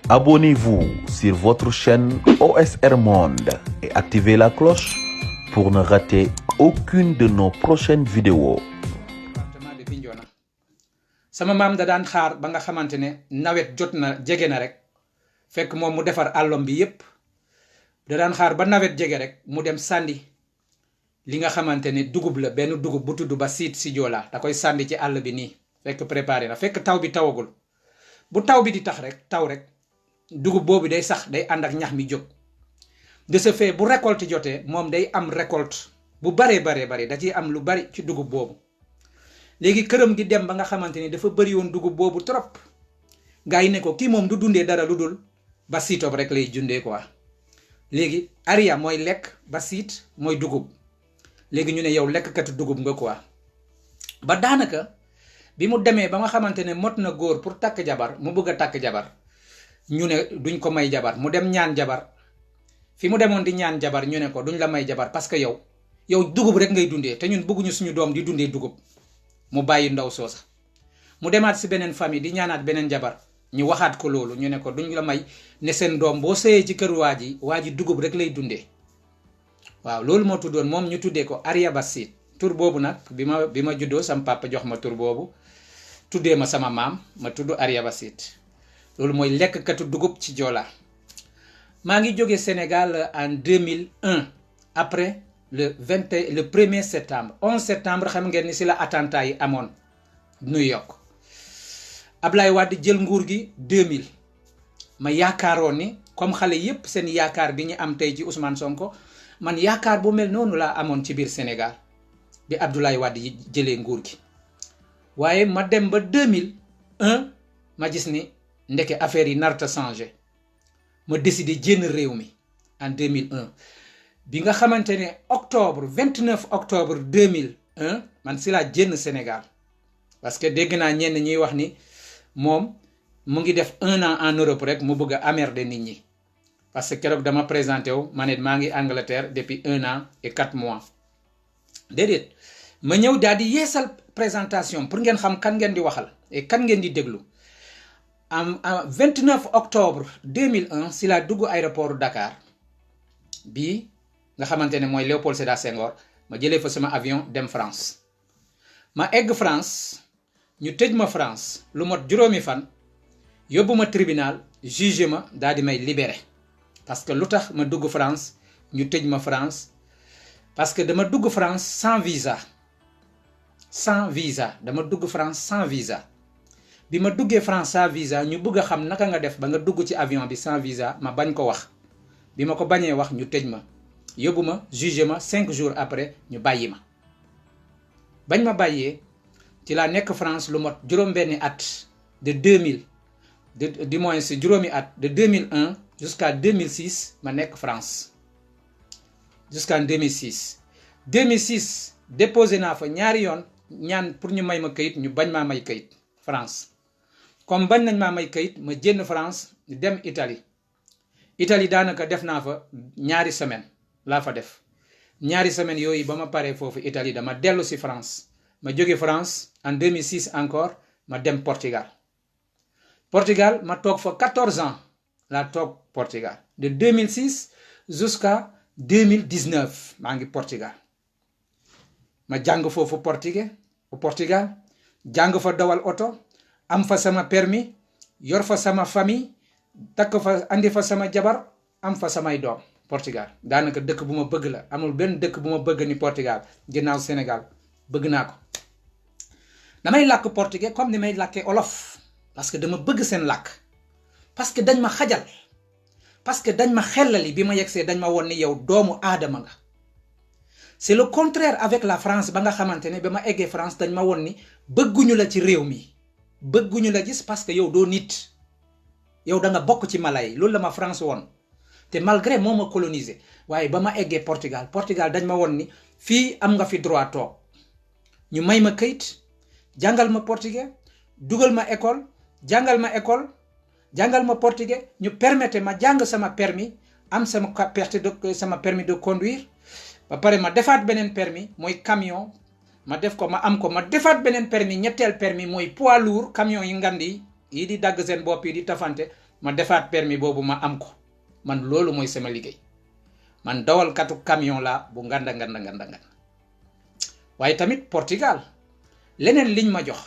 Abonnez-vous sur votre chaîne OSR Monde et activez la cloche pour ne rater aucune de nos prochaines vidéos. sama maam da daan xaar ba nga xamante ne nawet jot na jege na rek fekk moom mu defar àllom bi yépp da daan xaar ba nawet jege rek mu dem sànni li nga xamante ne dugub la benn dugub bu tudd ba siit si joolaa da koy sànni ci àll bi nii fekk préparé na fekk taw bi tawagul bu taw bi di tax rek taw rek dugub boobu day sax day ànd ak ñax mi jóg de ce fait bu récolte jotee moom day am récolte bu baree da ciy am lu bari ci dugub boobu léegi këram gi dem ba nga xamante ni dafa bëri woon dugub boobu trop gars yi ne ko kii moom du dundee dara lu dul ba siitob rek lay dundee quoi léegi aria mooy lekk ba siit mooy dugub léegi ñu ne yow lekkkatu dugub nga quoi ba daanaka bi mu demee ba nga xamante ne mot na góor pour takk jabar mu bëgg a takk jabar ñu ne duñ ko may jabar mu dem ñaan jabar fi mu demoon di ñaan jabar ñu ne ko duñ la may jabar parce que yow dugub rek ngay dundee te ñun bëgguñu suñu doom di dundee dugub mu bàyyi ndaw soosa mu demaat si beneen famille di ñaanaat beneen jabar ñu waxaat ko loolu ñu ne ko duñ la may ne seen doom boo sëyee ci kër waa ji dugub rek lay dundee waaw loolu moo tuddoon moom ñu tuddee ko Aria Basit tur boobu nag bi ma juddoo sama papa jox ma tur boobu tuddee ma sama maam ma tudd Aria Basit loolu mooy lekkkatu dugub ci Joola maa ngi jóge Sénégal en 2001 après le 1er septembre 11 septembre xam ngeen ni si la attentat yi amoon New York Ablaye Wade jël nguur gi 2000 ma yaakaaroon ni comme xale yépp seen yaakaar bi ñu am tey ci Ousmane Sonko man yaakaar bu mel noonu laa amoon ci biir Sénégal bi Abdoulaye Wade yi jëlee nguur gi waaye ma dem ba 2001 ma gis ni ndeke affaire yi narta changé ma décidé jénn réew mi en 2001 bi nga xamante ne 29 octobre 2001 man si laa jénn Sénégal parce que dégg naa ñenn ñuy wax ni moom mu ngi def 1 an en Europe rek mu bëgg a emmerder nit ñi parce que keroog dama présenté wu ma ne maa ngi Angleterre depuis 1 an et 4 mois déedéet ma ñëw daal di yeesal présentation pour ngeen xam kan ngeen di waxal et kan ngeen di déglu en 29 octobre 2001 si laa dugg aéroport Dakar bii nga xamante ne mooy Léopold Sédar Senghor ma jëlee fa sama avion dem France ma egg France ñu tëj ma France lu mot juróomi fan yóbbu ma tribunal jugé ma daal di may libéré parce que lu tax ma dugg France ñu tëj ma France parce que dama dugg France sans visa dama dugg France sans visa bi ma duggee France sans visa ñu bëgg a xam naka nga def ba nga dugg ci avion bi sans visa ma bañ ko wax bi ma ko bañee wax ñu tëj ma yóbbu ma jugé ma 5 jours après ñu bàyyi ma bañ ma bàyyee ci laa nekk France lu mot juróom-benni at de 2000 du moins si juróomi at de 2001 jusqu'à 2006 ma nekk France jusqu'en 2006 déposé naa fa ñaari yoon ñaan pour ñu may ma kayit ñu bañ maa may kayit France comme bañ nañ maa may kayit ma jénn France dem Italie daanaka def naa fa ñaari semaine laa fa def ñaari semaine yooyu ba ma paree foofu Italie dama dellu si France ma jóge France en 2006 encore ma dem Portugal ma toog fa 14 ans laa toog Portugal de 2006 jusqu'à 2019 maa ngi Portugal ma jàng foofu Portugal jàng fa dawal oto am fa sama permis yor fa sama famille takk fa andi fa sama jabar am fa samay doom Portugal daanaka dëkk bu ma bëgg la amul benn dëkk bu ma bëgg ni Portugal ginnaaw Sénégal bëgg naa ko damay làkk portugais comme ni may làkkee olof parce que dama bëgg seen làkk parce que dañ ma xajal parce que dañ ma xellali bi ma yegsee dañ ma woon ni yow doomu aadama nga c'est le contraire avec la France ba nga xamante ne ba ma eggee France dañ ma woon ni bëgguñu la ci réew mi bëgguñu la gis parce que yow doo nit yow da nga bokk ci mala yi loolu la ma France woon te malgré moo ma colonisé waaye ba ma eggee Portugal dañ ma woon ni fii am nga fi droit toog ñu may ma kayit jàngal ma portugais dugal ma école jàngal ma portugais ñu permettre ma jàng sama permis am sama permis de conduire ba pare ma defaat beneen permis mooy camion ma defaat beneen permis ñetteel permis mooy poids lourd camion yi ngandi yi di dagg seen bopp yi di tafante ma defaat permis boobu ma am ko man loolu mooy sama liggéey man dawalkatu camion la bu nganda waaye tamit Portugal leneen liñ ma jox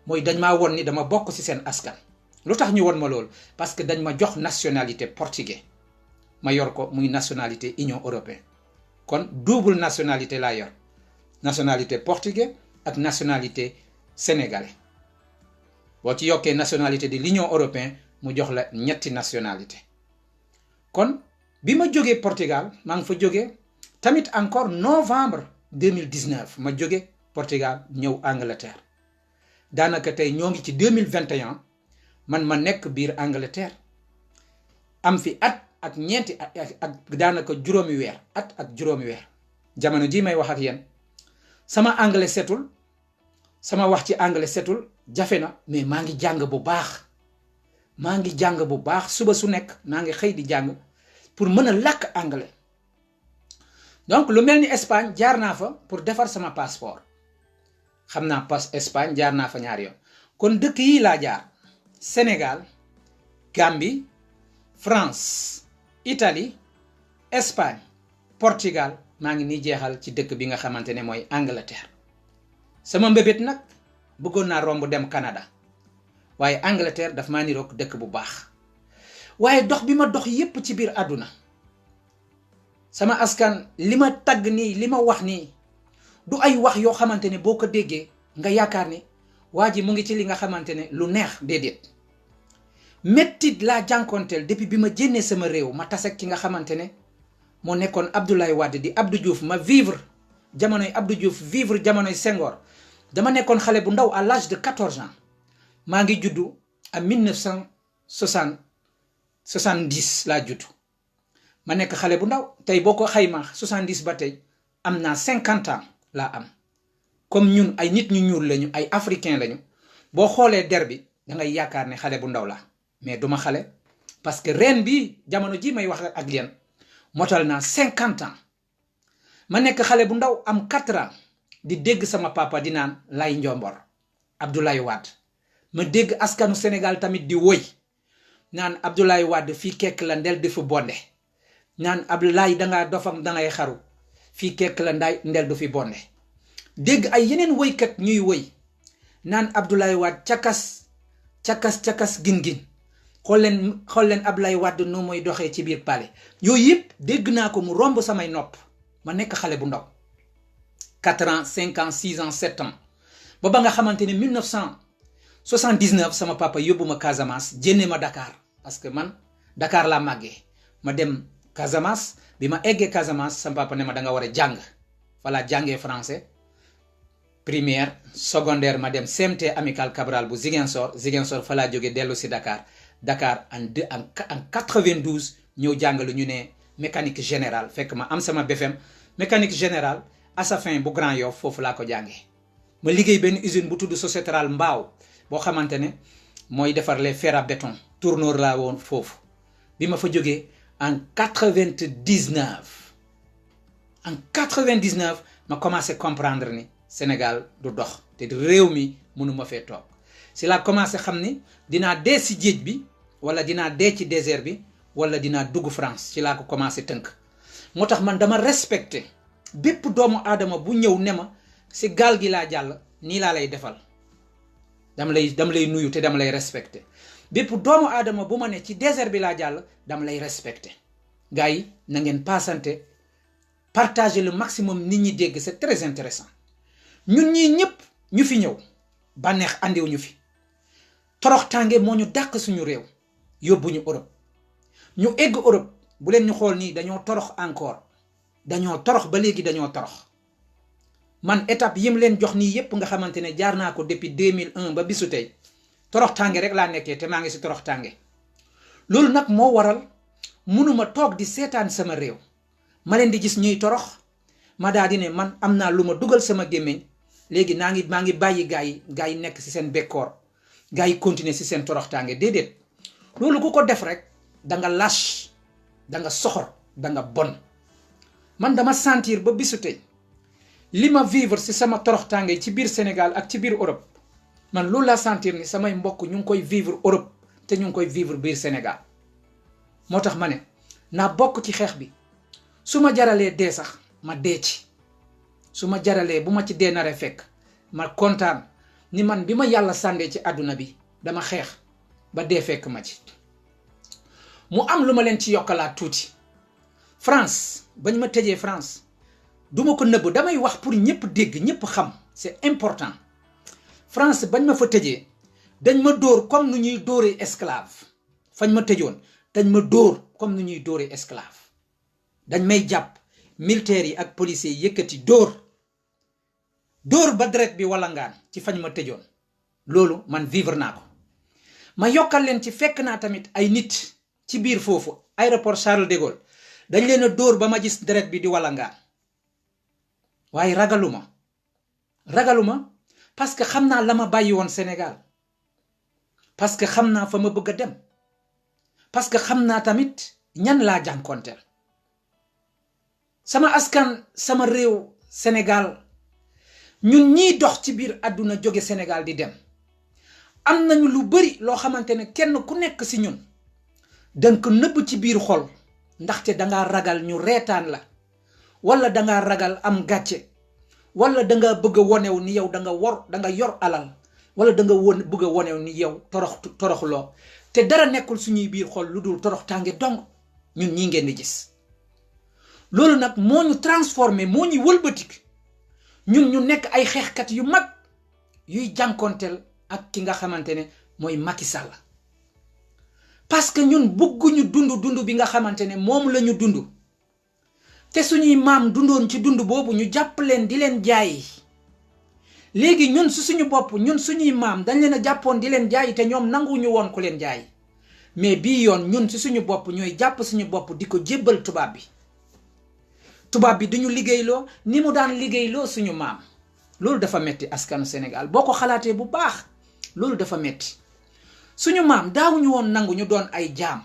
mooy dañ maa won ni dama bokk ci seen askan lu tax ñu won ma loolu parce que dañ ma jox nationalité portugais ma yor ko muy nationalité Union européenne kon double nationalité laa yor nationalité portugais ak nationalité sénégalais boo ci yokkee nationalité de l'Union européenne mu jox la ñetti nationalité kon bi ma jógee Portugal maa ngi fa jógee tamit encore novembre 2019 ma jóge Portugal ñëw Angleterre daanaka tey ñoo ngi ci 2021 man ma nekk biir Angleterre am fi at ak ñeenti ak daanaka juróomi weer at ak juróomi weer jamono ji may wax ak yéen sama anglais setul sama wax ci anglais setul jafe na mais maa ngi jàng bu baax suba su nekk maa ngi xëy di jàng pour mën a làkk anglais donc lu mel ni Espagne jaar naa fa pour defar sama passeport xam naa Espagne jaar naa fa ñaari yoon kon dëkk yi laa jaar Sénégal Gambie France Italie Espagne Portugal maa ngi nii jeexal ci dëkk bi nga xamante ne mooy Angleterre sama mbébét nag bëggoon naa romb dem Canada waaye Angleterre daf maa niroog dëkk bu baax waaye dox bi ma dox yépp ci biir àdduna sama askan li ma tagg nii li ma wax nii du ay wax yoo xamante ne boo ko déggee nga yaakaar ni waa ji mu ngi ci li nga xamante ne lu neex déedéet mettit laa jànkoonteel depuis bi ma jénnee sama réew ma tasek ki nga xamante ne moo nekkoon Abdoulaye Wade di Abdou Diouf ma vivre jamonoy Abdou Diouf vivre jamonoy Senghor dama nekkoon xale bu ndaw à l'âge de 14 ans maa ngi juddu à 1970 laa juddu ma nekk xale bu ndaw tey boo ko xayma 70 ba tey am naa 50 ans laa am comme ñun ay nit ñu ñuul lañu ay africain lañu boo xoolee der bi da ngay yaakaar ne xale bu ndaw la mais duma xale parce que ren bi jamono ji may wax ak yéen motal naa 50 ans ma nekk xale bu ndaw am 4 ans di dégg sama papa di naan Lay Njombor Abdoulaye Wade ma dégg askanu Sénégal tamit di woy naan Abdoulaye Wade fii kekk la ndel defu bonde naan Abdoulaye dangaa dofam dangay xaru fii kekk la ndel du fi bonde dégg ay yeneen woykat ñuy woy naan Abdoulaye Wade cakas gin xool leen Abdoulaye Wade nu mooy doxee ci biir palais yooyu yëpp dégg naa ko mu romb samay nopp ma nekk xale bu ndaw 4 ans 5 ans 6 ans 7 ans ba nga xamante ne 1979 sama papa yóbbu ma Casamance jénne ma Dakar parce que man Dakar laa màggee ma dem Casamance bi ma eggee Casamance sama papa ne ma da nga war a jàng fa laa jàngee français primaire secondaire ma dem CMT Amical Cabral bu Ziguinchor fa laa jógee dellu si Dakar en 92 ñëw jàngalu ñu ne mécanique générale fekk ma am sama BFM mécanique générale Assafin bu Grand Yoff foofu laa ko jàngee ma liggéey benn usine bu tudd Sociétral Mbao boo xamante ne mooy defar les fer à béton tourneur laa woon foofu bi ma fa jógee en 99 ma commencé comprendre ni Sénégal du dox te réew mi mënuma fee toog si laa commencé xam ni dinaa dee si géej bi wala dinaa dee ci désert bi wala dinaa dugg France ci laa ko commencé tënk moo tax man dama respecté bépp doomu aadama bu ñëw ne ma si gaal gi laa jàll nii laa lay defal dama lay nuyu te dama lay respecté bépp doomu aadama bu ma ne ci désert bi laa jàll dama lay respecté gars yi na ngeen passante partager le maximum nit ñi dégg c'est très intéressant ñun ñii ñëpp ñu fi ñëw bànneex andiw ñu fi torox tànge moo ñu dàq suñu réew yóbbu ñu Europe ñu egg Europe bu leen ñu xool nii dañoo torox encore dañoo torox ba léegi dañoo torox man étape yim leen jox nii yépp nga xamante ne jaar naa ko depuis 2001 ba bisu tey torox tànge rek laa nekkee te maa ngi si torox tànge loolu nag moo waral mënuma toog di seetaan sama réew ma leen di gis ñuy torox ma daa di ne man am naa lu ma dugal sama gémmiñ léegi maa ngi bàyyi gaa yi nekk si seen bekkoor gaa yi continuer si seen torox tànge déedéet loolu ku ko def rek da nga lâche da nga soxor da nga bon man dama sentir ba bisu tey li ma vivre si sama torox tànge ci biir Sénégal ak ci biir Europe man loolu la sentir ni samay mbokk ñu ngi koy vivre Europe te ñu ngi koy vivre biir Sénégal moo tax ma ne naa bokk ci xeex bi su ma jaralee dee sax ma dee ci su ma jaralee bu ma ci dee naree fekk ma kontaan ni man bi ma yàlla sàndee ci àdduna bi dama xeex ba dee fekk ma ci. mu am lu ma leen ci yokkalaat tuuti France bañ ma tëjee France duma ko nëbb damay wax pour ñëpp dégg ñëpp xam c'est important. France bañ ma fa tëjee dañ ma dóor comme nu ñuy dóoree esclave fañ ma tëjoon dañ ma dóor comme nu ñuy dóoree esclave dañ may jàpp militaires yi ak policiers yi yëkkati dóor ba deret bi walangaan ci fañ ma tëjoon loolu man vivre naa ko. ma yokkal leen ci fekk naa tamit ay nit ci biir foofu aéroport Charles de Gaulle dañ leen a dóor ba ma gis deret bi di walangaan waaye ragaluma parce que xam naa la ma bàyyi woon Sénégal parce que xam naa fa ma bëgg a dem parce que xam naa tamit ñan laa jànkonteel sama askan sama réew Sénégal ñun ñiy dox ci biir àdduna jóge Sénégal di dem am nañu lu bari loo xamante ne kenn ku nekk ci ñun danga ko nëbb ci biir xol ndaxte danga ragal ñu reetaan la wala danga ragal am gàcce wala danga bëgg a wonew ni yow danga yor alal wala danga bëgg a wonew ni yow toroxloo te dara nekkul suñuy biir xol lu dul torox tànge dong ñun ñi ngeen di gis loolu nag moo ñu transformé moo ñu wëlbatik ñun ñu nekk ay xeexkat yu mag yuy jànkonteel ak ki nga xamante ne mooy Macky Sall parce que ñun bëgguñu dund bi nga xamante ne moom la ñu dund te suñuy maam dundoon ci dund boobu ñu jàpp leen di leen jaay léegi ñun suñu bopp ñun suñuy maam dañ leen a jàppoon di leen jaay te ñoom nanguñu woon ku leen jaay mais bii yoon ñun suñu bopp ñooy jàpp suñu bopp di ko jébbal tubaab bi duñu liggéeyloo ni mu daan liggéeyloo suñu maam loolu dafa metti askanu Sénégal boo ko xalaatee bu baax loolu dafa metti suñu maam daawuñu woon nangu ñu doon ay jaam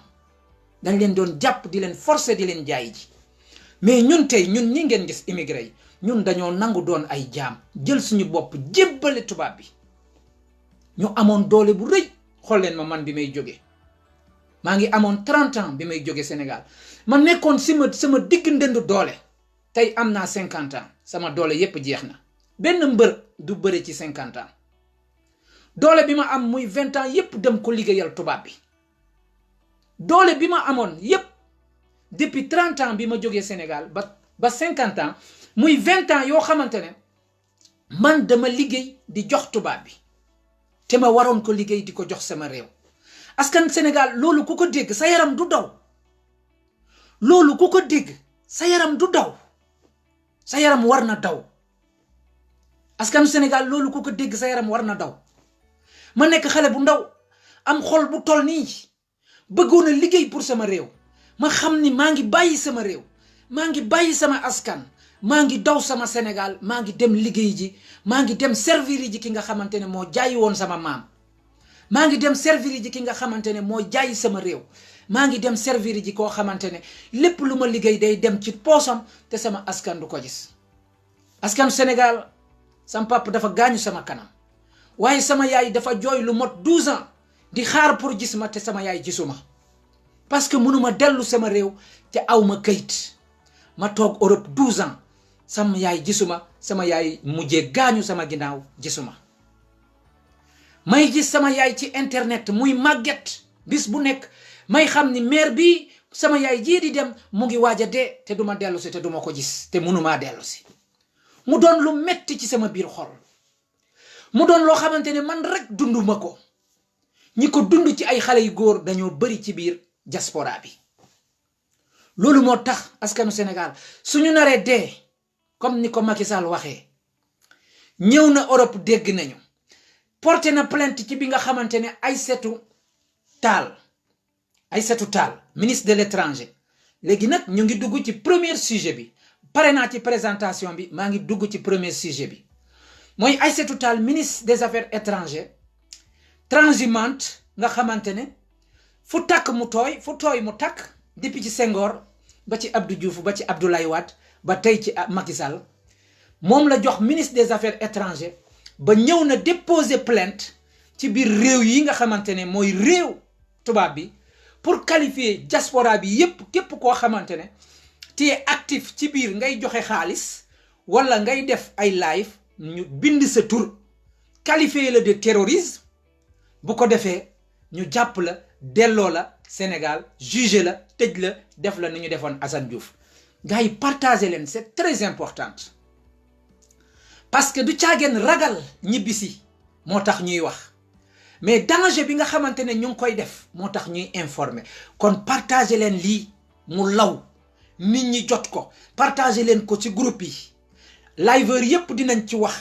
dañ leen doon jàpp di leen forcer di leen jaay ji mais ñun tey ñun ñi ngeen gis immigré yi ñun dañoo nangu doon ay jaam jël suñu bopp jébbale tubaab bi ñu amoon doole bu rëy xool leen ma man bi may jóge maa ngi amoon 30 ans bi may jóge Sénégal ma nekkoon sama digg ndënd doole tey am naa 50 ans sama doole yépp jeex na benn mbër du bëre ci 50 ans doole bi ma am muy 20 ans yépp dem ko liggéeyal tubaab bi doole bi ma amoon yépp depuis 30 ans bi ma jógee Sénégal ba 50 ans muy 20 ans yoo xamante ne man dama liggéey di jox tubaab bi te ma waroon ko liggéey di ko jox sama réew askan Sénégal loolu ku ko dégg sa yaram du daw loolu ku ko dégg sa yaram du daw sa yaram war na daw askan Sénégal loolu ku ko dégg sa yaram war na daw ma nekk xale bu ndaw am xol bu tol nii bëggoon a liggéey pour sama réew ma xam ni maa ngi bàyyi sama réew maa ngi bàyyi sama askan maa ngi daw sama Sénégal maa ngi dem liggéey ji maa ngi dem servir ji ki nga xamante ne moo jaayi woon sama maam maa ngi dem servir ji ki nga xamante ne moo jaayi sama réew maa ngi dem servir ji koo xamante ne lépp lu ma liggéey day dem ci poosam te sama askan du ko gis askan Sénégal sama papa dafa gaañu sama kanam waaye sama yaay dafa jooy lu mot 12 ans di xaar pour gis ma te sama yaay gisuma parce que mënuma dellu sama réew te awma kayit ma toog Europe 12 ans sama yaay gisuma sama yaay mujjee gaañu sama ginnaaw gisuma may gis sama yaay ci internet muy màgget bis bu nekk may xam ni mère bi sama yaay jii di dem mu ngi waaj a dee te duma dellu si te duma ko gis te mënumaa dellu si mu doon lu metti ci sama biir xol mu doon loo xamante ne man rek dunduma ko ñi ko dund ci ay xale yu góor dañoo bari ci biir diaspora bi loolu moo tax askanu Sénégal suñu naree dee comme ni ko Macky Sall waxee ñëw na Europe dégg nañu porté na plainte ci bi nga xamante ne Aïssatou Tall ministre de l'étranger léegi nag ñu ngi dugg ci premier sujet bi pare naa ci présentation bi maa ngi dugg ci premier sujet bi mooy Aïssatou Tall ministre des affaires étrangères transhumante nga xamante ne fu takk mu tooy fu tooy mu takk depuis ci Senghor ba ci Abdou Diouf ba ci Abdoulaye Wade ba tey ci Macky Sall moom la jox ministre des affaires étrangères ba ñëw na déposer plainte ci biir réew yi nga xamante ne mooy réew tubaab bi pour qualifier diaspora bi yépp képp koo xamante ne tu es actif ci biir ngay joxe xaalis wala ngay def ay live ñu bind sa tur qualifier la de terrorisme bu ko defee ñu jàpp la delloo la Sénégal juger la tëj la def la ni ñu defoon Assane Diouf gars yi partager leen c'est très important parce que du caageen ragal ñibbisi moo tax ñuy wax mais danger bi nga xamante ne ñu ngi koy def moo tax ñuy informer kon partager leen lii mu law nit ñi jot ko partager leen ko ci groupe yi liveur yépp dinañ ci wax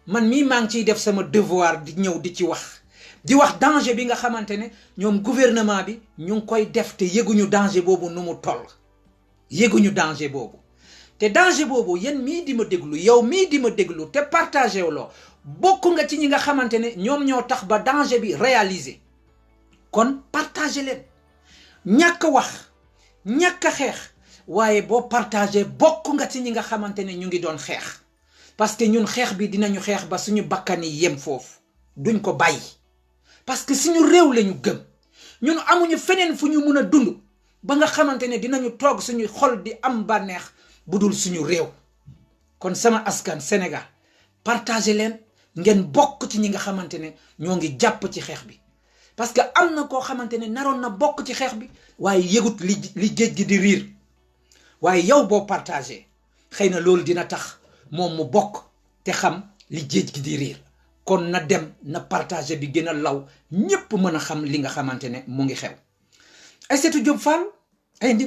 man mii maa ngi ciy def sama devoir di ñëw di ci wax danger bi nga xamante ne ñoom gouvernement bi ñu ngi koy def te yëguñu danger boobu nu mu toll yëguñu danger boobu te danger boobu yéen mii di ma déglu yow mii di ma déglu te partagé loo bokk nga ci ñi nga xamante ne ñoom ñoo tax ba danger bi réalisé kon partagé leen ñàkk wax ñàkk xeex waaye boo partagé bokk nga ci ñi nga xamante ne ñu ngi doon xeex parce que ñun xeex bi dinañu xeex ba suñu bakkan yi yem foofu duñ ko bàyyi parce que suñu réew lañu gëm ñun amuñu feneen fu ñu mun a dund ba nga xamante ne dinañu toog suñu xol di am bànneex bu dul suñu réew kon sama askan Sénégal partagé leen ngeen bokk ci ñi nga xamante ne ñoo ngi jàpp ci xeex bi parce que am na koo xamante ne naroon na bokk ci xeex bi waaye yëgut li géej gi di riir waaye yow boo partagé xëy na loolu dina tax moom mu bokk te xam li géej gi di riir kon na dem na partagé bi gën a law ñépp mën a xam li nga xamante ne mu ngi xew Aïssatou Diop Fall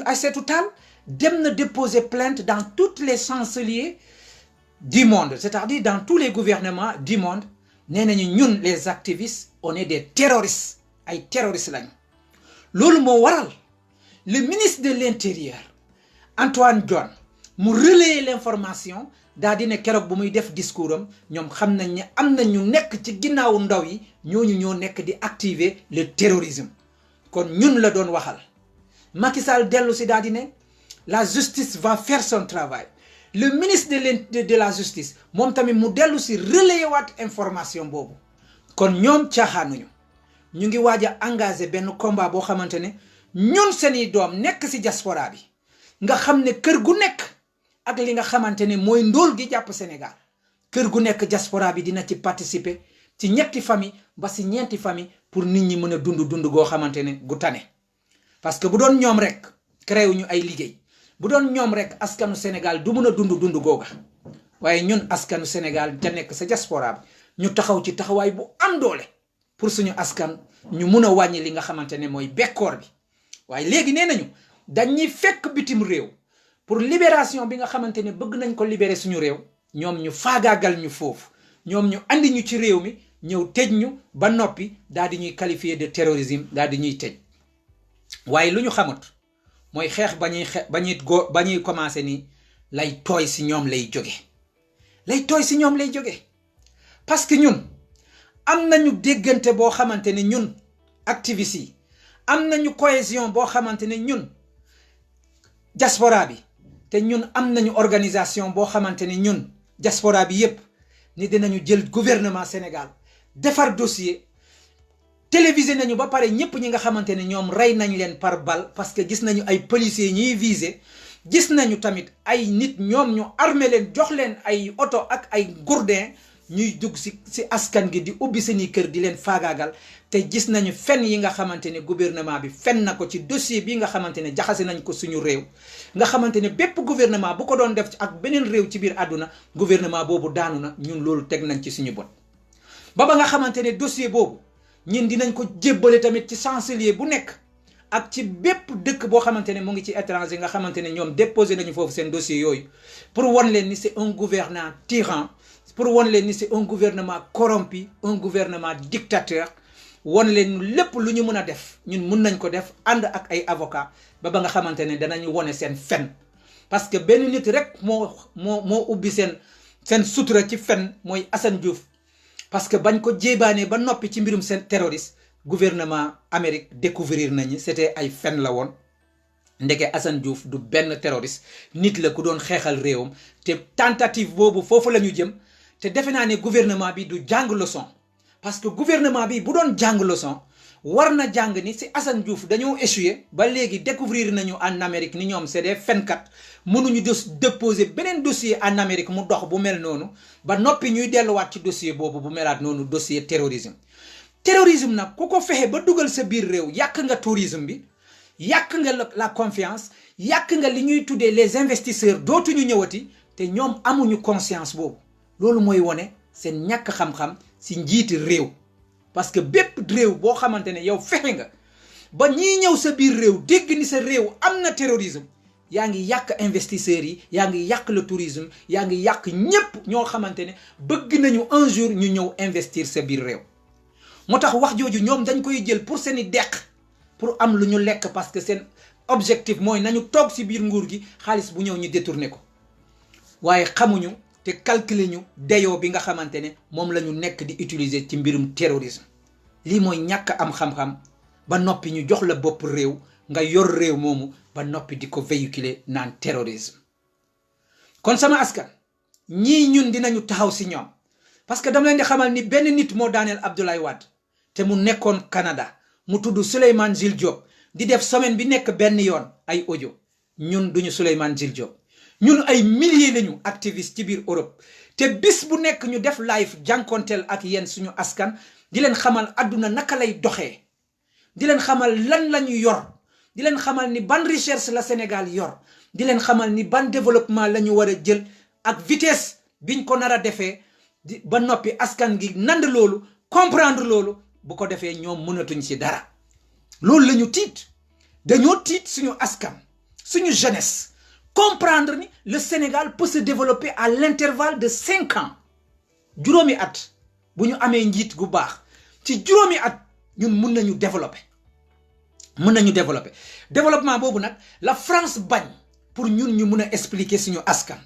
Aïssatou Tall dem na déposer plainte dans toutes les chanceliers du monde c'est-à-dire dans tous les gouvernements du monde nee nañu ñun les activistes on est des terroristes ay terroristes lañu loolu moo waral le ministre de l'intérieur Antoine Diome mu relayer l'information daa di ne keroog bu muy def discours am ñoom xam nañ ne am na ñu nekk ci ginnaawu ndaw yi ñooñu ñoo nekk di activer le terrorisme kon ñun la doon waxal Macky Sall dellu si daa di ne la justice va faire son travail le ministre de la justice moom tamit mu dellu si relayer waat information boobu kon ñoom caaxaanuñu ñu ngi waaj a engagé benn combat boo xamante ne ñun seeni doom nekk si diaspora bi nga xam ne kër gu nekk ak li nga xamante ne mooy ndóol gi jàpp Sénégal kër gu nekk diaspora bi dina ci participer ci ñetti famille ba si ñeenti famille pour nit ñi mën a dund goo xamante ne gu tane parce que bu doon ñoom rek créé wuñu ay liggéey bu doon ñoom rek askanu Sénégal du mën a dund googa waaye ñun askanu Sénégal da nekk sa diaspora bi ñu taxaw ci taxawaay bu am doole pour suñu askan ñu mun a wàññi li nga xamante ne mooy bekkoor bi waaye léegi nee nañu dañuy fekk bitim réew pour libération bi nga xamante ne bëgg nañ ko libérer suñu réew ñoom ñu faagaagal ñu foofu ñoom ñu andi ñu ci réew mi ñëw tëj ñu ba noppi daal di ñuy qualifier de terrorisme daal di ñuy tëj waaye lu ñu xamut mooy xeex ba ñuy commencé ni lay tooy si ñoom lay jóge parce que ñun am nañu déggante boo xamante ne ñun activistes yi am nañu cohésion boo xamante ne ñun diaspora bi te ñun am nañu organisation boo xamante ne ñun diaspora bi yépp ni dinañu jël gouvernement Sénégal defar dossier télévisé nañu ba pare ñëpp ñi nga xamante ne ñoom rey nañ leen par balle parce que gis nañu ay policiers ñuy visé gis nañu tamit ay nit ñoom ñu armé leen jox leen ay oto ak ay gourdin ñuy dugg si askan gi di ubbi seeni kër di leen faagaagal te gis nañu fen yi nga xamante ne gouvernement bi fen na ko ci dossier bi nga xamante ne jaxase nañ ko suñu réew nga xamante ne bépp gouvernement bu ko doon def ak beneen réew ci biir àdduna gouvernement boobu daanu na ñun loolu teg nañ ci suñu bot ba nga xamante ne dossier boobu ñun dinañ ko jébbale tamit ci chancelier bu nekk ak ci bépp dëkk boo xamante ne mu ngi ci étranger nga xamante ne ñoom déposé nañu foofu seen dossier yooyu pour won leen ni c'est un gouvernement tyran pour won leen ni c'est un gouvernement corrompu un gouvernement dictateur won leen lépp lu ñu mën a def ñun mun nañ ko def ànd ak ay avocat ba nga xamante ne danañu wone seen fen parce que benn nit rek moo ubbi seen sutura ci fen mooy Assane Diouf parce que bañ ko jéebaanee ba noppi ci mbirum seen terroriste gouvernement Amérique découvrir nañu c'était ay fen la woon ndeke Assane Diouf du benn terroriste nit la ku doon xeexal réewam te tentative boobu foofu la ñu jëm te defe naa ne gouvernement bi du jàng leçon parce que gouvernement bi bu doon jàng leçon war na jàng ni si Assane Diouf dañoo échoué ba léegi découvrir nañu en Amérique ni ñoom c'est des fenkat mënuñu déposer beneen dossier en Amérique mu dox bu mel noonu ba noppi ñuy delluwaat ci dossier boobu bu melaat noonu dossier terrorisme nag ku ko fexe ba dugal sa biir réew yàq nga tourisme bi yàq nga la confiance yàq nga li ñuy tuddee les investisseurs dootuñu ñëwati te ñoom amuñu conscience boobu loolu mooy wone seen ñàkk xam-xam si njiiti réew parce que bépp réew boo xamante ne yow fexe nga ba ñii ñëw sa biir réew dégg ni sa réew am na terrorisme yaa ngi yàq investisseurs yi yaa ngi yàq le tourisme yaa ngi yàq ñépp ñoo xamante ne bëgg nañu un jour ñu ñëw investir sa biir réew moo tax wax jooju ñoom dañ koy jël pour seeni deq pour am lu ñu lekk parce que seen objectif mooy nañu toog si biir nguur gi xaalis bu ñëw ñu détourné ko waaye xamuñu te calculer ñu dayoo bi nga xamante ne moom la ñu nekk di utiliser ci mbirum terrorisme lii mooy ñàkk am xam-xam ba noppi ñu jox la bopp réew nga yor réew moomu ba noppi di ko véhiculer naan terrorisme kon sama askan ñii ñun dinañu taxaw si ñoom parce que dama leen di xamal ni benn nit moo daaneel Abdoulaye Wade te mu nekkoon Canada mu tudd Souleymane Jules Diop di def semaine bi nekk benn yoon ay audio ñun duñu Souleymane Jules Diop ñun ay milliers lañu activiste ci biir Europe te bis bu nekk ñu def live jànkonteel ak yéen suñu askan di leen xamal àdduna naka lay doxee di leen xamal lan la ñu yor di leen xamal ni ban recherche la Sénégal yor di leen xamal ni ban développement la ñu war a jël ak vitesse biñ ko nar a defee ba noppi askan gi nand loolu comprendre loolu bu ko defee ñoom mënatuñ ci dara loolu la ñu tiit dañoo tiit suñu askan suñu jeunesse comprendre ni le Sénégal peut se développer à l'intervalle de 5 ans juróomi at bu ñu amee njiit gu baax ci juróomi at ñun mun nañu développer développement boobu nag la France bañ pour ñun ñu mun a expliquer suñu askan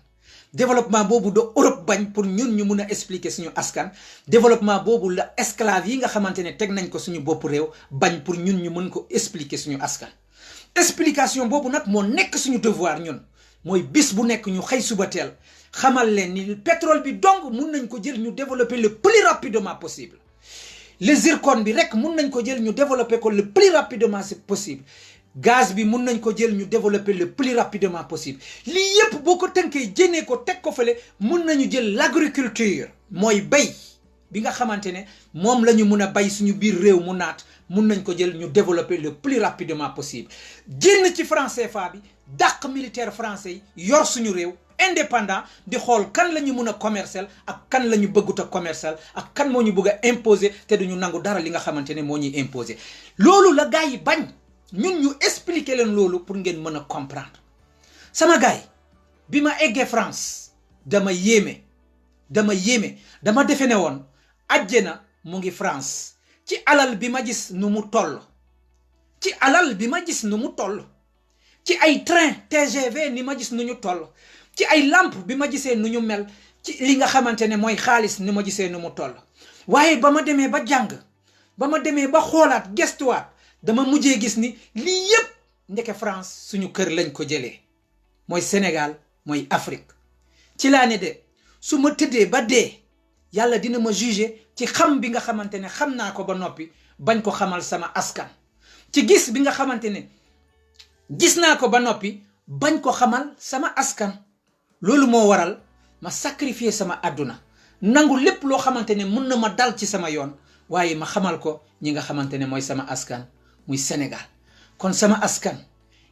développement boobu de Europe bañ pour ñun ñu mun a expliquer suñu askan développement boobu la esclave yi nga xamante ne teg nañ ko suñu bopp réew bañ pour ñun ñu mën ko expliquer suñu askan explication boobu nag moo nekk suñu devoir ñun mooy bis bu nekk ñu xëy suba teel xamal leen ni pétrole bi donc mun nañ ko jël ñu développer le plus rapidement possible le zircon bi rek mun nañ ko jël ñu développer ko le plus rapidement possible gaz bi mun nañ ko jël ñu développer le plus rapidement possible lii yépp boo ko tënkee jénnee ko teg ko fële mun nañu jël l'agriculture mooy bay bi nga xamante ne moom la ñu mun a bay suñu biir réew mu naat mun nañ ko jël ñu développer le plus rapidement possible génn ci franc CFA bi dàq militaire français yi yor suñu réew indépendant di xool kan la ñu mun a commercial ak kan la ñu bëggut a commercial ak kan moo ñu bëgg a imposer te duñu nangu dara li nga xamante ne moo ñuy imposer loolu la gars yi bañ ñun ñu expliquer leen loolu pour ngeen mën a comprendre sama gars yi bi ma eggee France dama yéeme dama defe ne woon àjjana mu ngi France ci alal bi ma gis nu mu toll ci ay train TGV ni ma gis nu ñu toll ci ay lampe bi ma gisee nu ñu mel ci li nga xamante ne mooy xaalis ni ma gisee nu mu toll waaye ba ma demee ba jàng ba ma demee ba xoolaat gestuwaat dama mujjee gis ni lii yépp ndeke France suñu kër lañ ko jëlee mooy Sénégal mooy Afrique ci laa ne de su ma tëddee ba dee yàlla dina ma juger ci xam bi nga xamante ne xam naa ko ba noppi bañ ko xamal sama askan ci gis bi nga xamante ne gis naa ko ba noppi bañ ko xamal sama askan loolu moo waral ma sacrifier sama àdduna nangu lépp loo xamante ne mun na ma dal ci sama yoon waaye ma xamal ko ñi nga xamante ne mooy sama askan muy Sénégal kon sama askan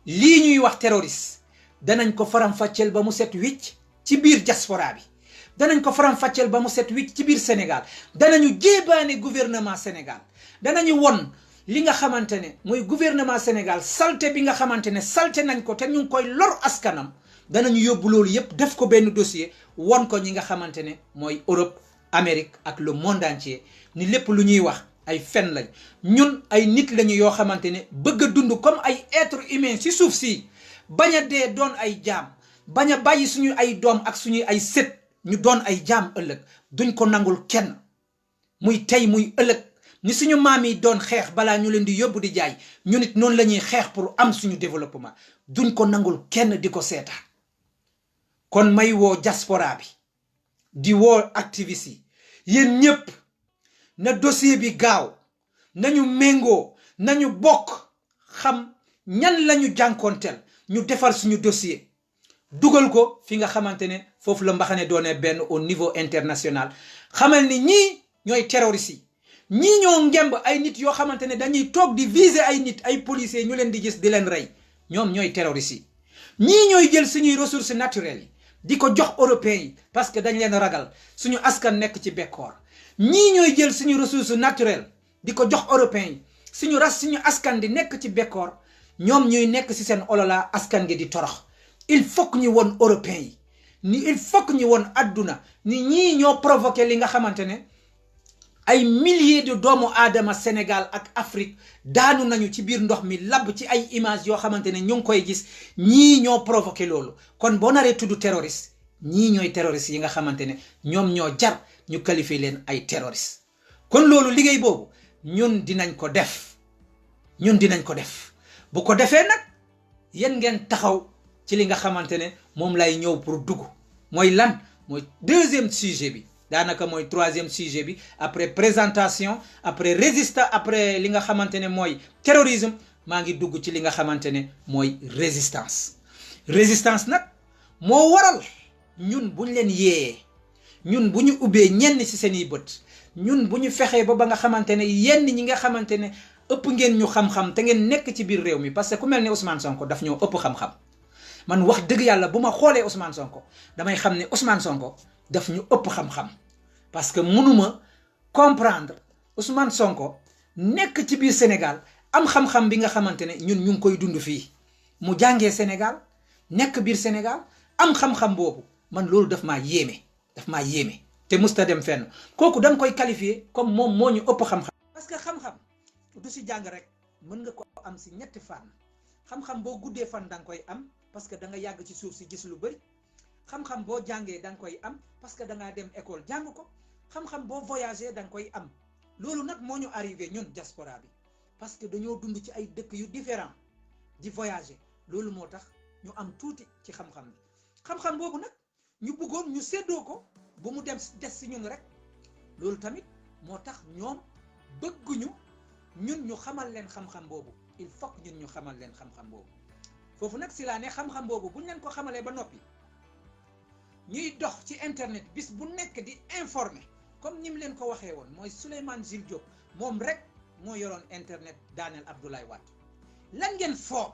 lii ñuy wax terroriste danañ ko faram-fàcceel ba mu set wicc ci biir diaspora bi danañ ko faram-fàcceel ba mu set wicc ci biir Sénégal danañu jéebaane gouvernement Sénégal danañu won li nga xamante ne mooy gouvernement Sénégal salte bi nga xamante ne salte nañ ko te ñu ngi koy lor askanam danañu yóbbu loolu yépp def ko benn dossier won ko ñi nga xamante ne mooy Europe Amérique ak le monde entier ni lépp lu ñuy wax ay fen lañ ñun ay nit lañu yoo xamante ne bëgg a dund comme ay être humain ci suuf si bañ a dee doon ay jaam bañ a bàyyi suñu ay doom ak suñuy ay sët ñu doon ay jaam ëllëg duñ ko nangul kenn muy tey muy ëllëg ni suñu maam yi doon xeex balaa ñu leen di yóbbu di jaay ñu nit noonu la ñuy xeex pour am suñu développement duñ ko nangul kenn di ko seetaan kon may woo diaspora bi di woo activistes yi yéen ñëpp na dossier bi gaaw nañu méngoo nañu bokk xam ñan lañu jànkoonteel ñu defar suñu dossier dugal ko fi nga xamante ne foofu la mbaxane doone benn au niveau international xamal ni ñii ñooy terroristes yi ñii ñoo ngemb ay nit yoo xamante ne dañuy toog di viser ay nit ay policiers ñu leen di gis di leen rey ñoom ñooy terroristes yi ñii ñooy jël suñuy ressources naturelles yi di ko jox européens yi parce que dañ leen ragal suñu askan nekk ci bekkoor ñii ñooy jël suñu ressources naturelles di ko jox européens yi suñu askan di nekk ci bekkoor ñoom ñuy nekk ci seen olola askan gi di torox il faut que ñu won européens yi ni il faut que ñu won adduna ni ñii ñoo provoqué li nga xamante ne ay milliers de doomu aadama Sénégal ak Afrique daanu nañu ci biir ndox mi lab ci ay images yoo xamante ne ñu ngi koy gis ñii ñoo provoqué loolu kon boo naree tudd terroriste ñii ñooy terroristes yi nga xamante ne ñoom ñoo jar ñu qualifier leen ay terroristes kon loolu liggéey boobu ñun dinañ ko def bu ko defee nag yéen ngeen taxaw ci li nga xamante ne moom lay ñëw pour dugg mooy lan mooy deuxième sujet bi daanaka mooy troisième sujet bi après présentation après résistance après li nga xamante ne mooy terrorisme maa ngi dugg ci li nga xamante ne mooy résistance nag moo waral ñun buñ leen yéeyee ñun bu ñu ubbee ñenn ci seeni bët ñun bu ñu fexee ba nga xamante ne yenn ñi nga xamante ne ëpp ngeen ñu xam-xam te ngeen nekk ci biir réew mi parce que ku mel ne Ousmane Sonko daf ñoo ëpp xam-xam man wax dëgg yàlla bu ma xoolee Ousmane Sonko damay xam ne Ousmane Sonko daf ñu ëpp xam-xam parce que mënuma comprendre Ousmane Sonko nekk ci biir Sénégal am xam-xam bi nga xamante ne ñun ñu ngi koy dund fii mu jàngee Sénégal nekk biir Sénégal am xam-xam boobu man loolu daf maa yéeme te musta dem fenn kooku da nga koy qualifier comme moom moo ñu ëpp xam-xam. parce que xam-xam du si jàng rek mën nga ko am si ñetti fànn xam-xam boo guddee fan da nga koy am parce que da nga yàgg ci suuf si gis lu bëri xam-xam boo jàngee da nga koy am parce que da ngaa dem école jàng ko xam-xam boo voyagé da nga koy am loolu nag moo ñu arrivé ñun diaspora bi parce que dañoo dund ci ay dëkk yu différent di voyager loolu moo tax ñu am tuuti ci xam-xam bi xam-xam boobu nag ñu bëggoon ñu séddoo ko bu mu dem des si ñun rek loolu tamit moo tax ñoom bëgguñu ñun ñu xamal leen xam-xam boobu il faut que ñun ñu xamal leen xam-xam boobu foofu nag si laa ne xam-xam boobu buñ leen ko xamalee ba noppi ñuy dox ci internet bis bu nekk di informer comme ni mu leen ko waxee woon mooy Souleymane Jules Diop moom rek moo yoroon internet daaneel Abdoulaye Wade lan ngeen foog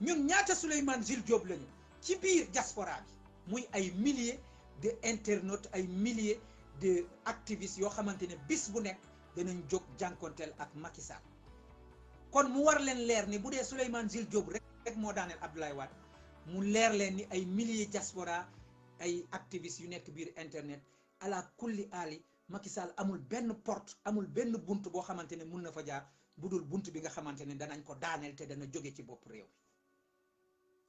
ñun ñaata Souleymane Jules Diop lañu ci biir diaspora bi muy ay milliers de internautes ay milliers de activistes yoo xamante ne bis bu nekk danañ jóg jànkonteel ak Macky Sall kon mu war leen leer ni bu dee Souleymane Jules Diop rek moo daaneel Abdoulaye Wade mu leer leen ni ay milliers diaspora ay activistes yu nekk biir internet ala kulli ali Macky Sall amul benn porte amul benn bunt boo xamante ne mun na fa jaar budul bunt bi nga xamante ne danañ ko daaneel te dana jóge ci bopp réew mi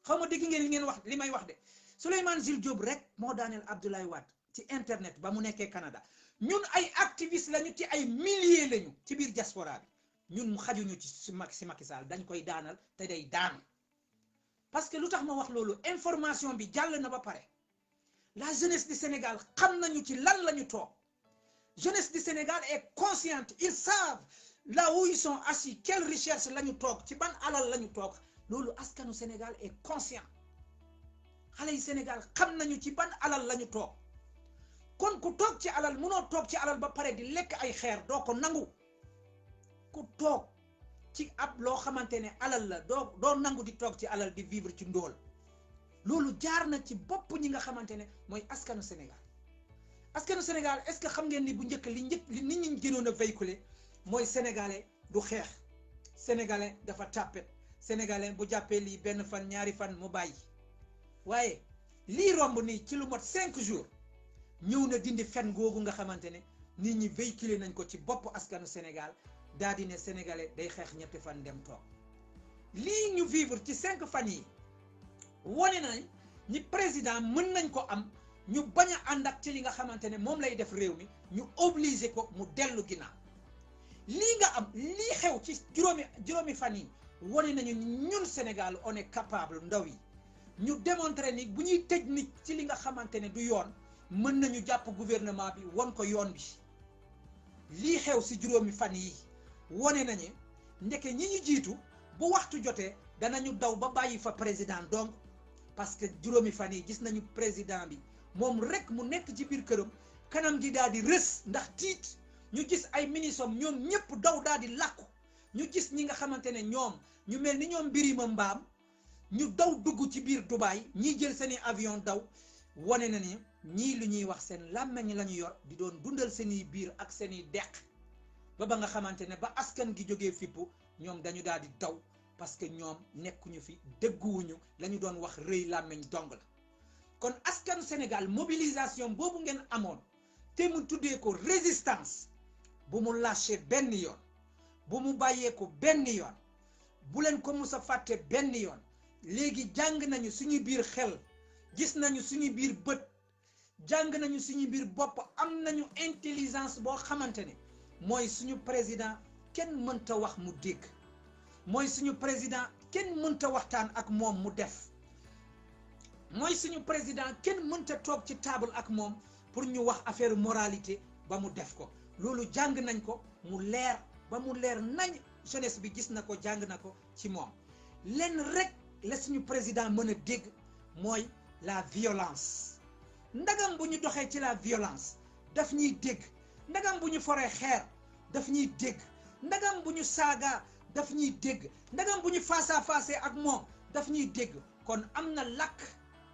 xaw ma dégg ngeen li ngeen wax li may wax de Souleymane Jules Diop rek moo daaneel Abdoulaye Wade ci internet ba mu nekkee Canada ñun ay activistes lañu ci ay milliers lañu ci biir diaspora bi ñun mu xajuñu ci si Macky Sall dañ koy daanal te day daanu parce que lu tax ma wax loolu information bi jàll na ba pare la jeunesse du Sénégal xam nañu ci lan la ñu toog jeunesse du Sénégal est consciente ils savent là où ils sont assis quelle recherche la ñu toog ci ban alal la ñu toog loolu askanu Sénégal est conscient xale yi Sénégal xam nañu ci ban alal la ñu toog kon ku toog ci alal munoo toog ci alal ba pare di lekk ay xeer doo ko nangu ku toog ci ab loo xamante ne alal la doo nangu di toog ci alal di vivre ci ndóol loolu jaar na ci bopp ñi nga xamante ne mooy askanu Sénégal est-ce que xam ngeen ni bu njëkk li nit ñi gënoon a véhiculer mooy sénégalais du xeex sénégalais dafa tàppet sénégalais bu jàppee lii benn fan ñaari fan mu bàyyi waaye lii romb nii ci lu mot 5 jours ñëw na dindi fen googu nga xamante ne nit ñi véhiculer nañ ko ci bopp askanu Sénégal daal di ne sénégalais day xeex ñetti fan dem toog lii ñu vivre ci 5 fan yi wone nañ ñi président mën nañ ko am ñu bañ a ànd ak ci li nga xamante ne moom lay def réew mi ñu obligé ko mu dellu ginnaaw lii nga am lii xew ci juróomi fan yi wone nañu ñun Sénégal on est capable ndaw yi ñu démontrer ni bu ñuy tëj nit ci li nga xamante ne du yoon mën nañu jàpp gouvernement bi won ko yoon bi lii xew ci juróomi fan yi wone nañu ndeke ñi ñu jiitu bu waxtu jotee danañu daw ba bàyyi fa président donc parce que juróomi fan yi gis nañu président bi moom rek mu nekk ci biir këram kanam gi daal di rës ndax tiit ñu gis ay ministres ñoom ñëpp daw daal di làkku ñu gis ñi nga xamante ne ñoom ñu mel ni ñoom Birima Mbaam ñu daw dugg ci biir Dubaï ñii jël seeni avion daw wane na ni ñii lu ñuy wax seen làmmeñ la ñu yor di doon dundal seeni biir ak seeni deq ba nga xamante ne ba askan gi jógee fippu ñoom dañu daal di daw parce que ñoom nekkuñu fi dëgguwuñu la ñu doon wax rëy làmmeñ dong la kon askan Sénégal mobilisation boobu ngeen amoon te mu tuddee ko résistance bu mu lâché benn yoon bu mu bàyyee ko benn yoon bu leen ko mus a fàtte benn yoon léegi jàng nañu suñu biir xel gis nañu suñu biir bët jàng nañu suñu biir bopp am nañu intelligence boo xamante ne mooy suñu président kenn mënta wax mu dégg mooy suñu président kenn mënta waxtaan ak moom mu def mooy suñu président kenn mënta toog ci table ak moom pour ñu wax affaire moralité ba mu def ko loolu jàng nañ ko mu leer ba mu leer nañ jeunesse bi gis na ko jàng na ko ci moom lenn rek la suñu président mën a dégg mooy la violence ndagam bu ñu doxee ci la violence daf ñuy dégg ndagam bu ñu foree xeer daf ñuy dégg ndagam bu ñu saaga daf ñuy dégg ndagam bu ñu face à face ak moom daf ñuy dégg kon am na làkk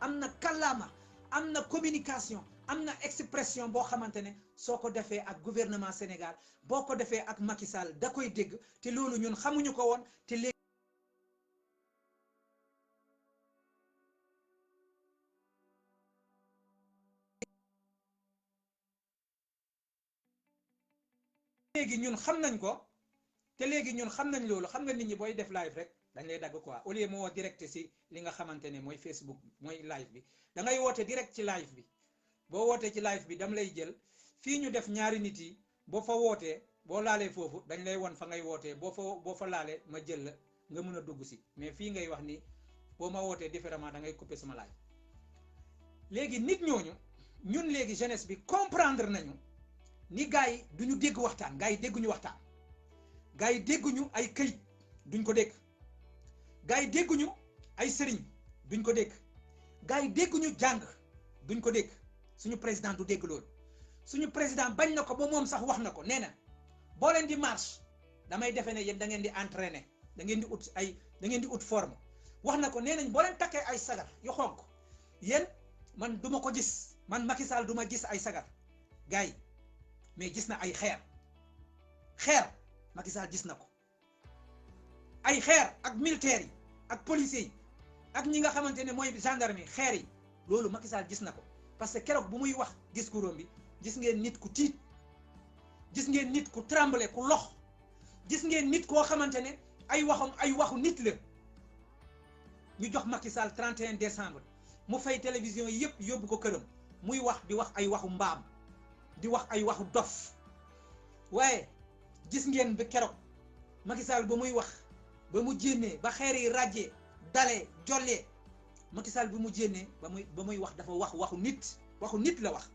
am na kàllaama am na communication am na expression boo xamante ne soo ko defee ak gouvernement Sénégal boo ko defee ak Macky Sall da koy dégg te loolu ñun xamuñu ko woon te léegi ñun xam nañ ko te léegi ñun xam nañ loolu xam nga nit ñi booy def live rek dañ lay dagg quoi au lieu moo direct si li nga xamante ne mooy Facebook mooy live bi da ngay woote direct ci live bi boo wootee ci live bi dam lay jël fii ñu def ñaari nit yi boo fa wootee boo laalee foofu dañ lay won fa ngay wootee boo fa laalee ma jël la nga mën a dugg si mais fii ngay wax ni boo ma wootee différemment da ngay couper sama live léegi nit ñooñu ñun léegi jeunesse bi comprendre nañu ni gars yi duñu dégg waxtaan gars yi dégguñu waxtaan gars yi dégguñu ay këyit duñ ko dégg gars yi dégguñu ay sëriñ duñ ko dégg gars yi dégguñu jàng duñ ko dégg suñu président du dégg loolu suñu président bañ na ko ba moom sax wax na ko nee na boo leen di marche damay defe ne yéen da ngeen di entraîner da ngeen di ut forme wax na ko nee nañ boo leen takkee ay sagar yu xonk yéen man duma ko gis man Macky Sall duma gis ay sagar gars yi mais gis na ay xeer Macky Sall gis na ko ay xeer ak militaires yi ak policiers yi ak ñi nga xamante ne mooy gendarmerie xeer yi loolu Macky Sall gis na ko parce que keroog bu muy wax discours bi gis ngeen nit ku tiit gis ngeen nit ku tremblé ku lox gis ngeen nit koo xamante ne ay waxu nit la ñu jox Macky Sall 31 décembre mu fay télévision yëpp yóbbu ko këram muy wax di wax ay waxu mbaam di wax ay waxu dof waaye gis ngeen bi keroog Macky Sall ba muy wax ba mu jénnee ba xeer yi ràjjee dalee jollee Macky Sall bi mu jénnee ba muy wax dafa wax waxu nit la wax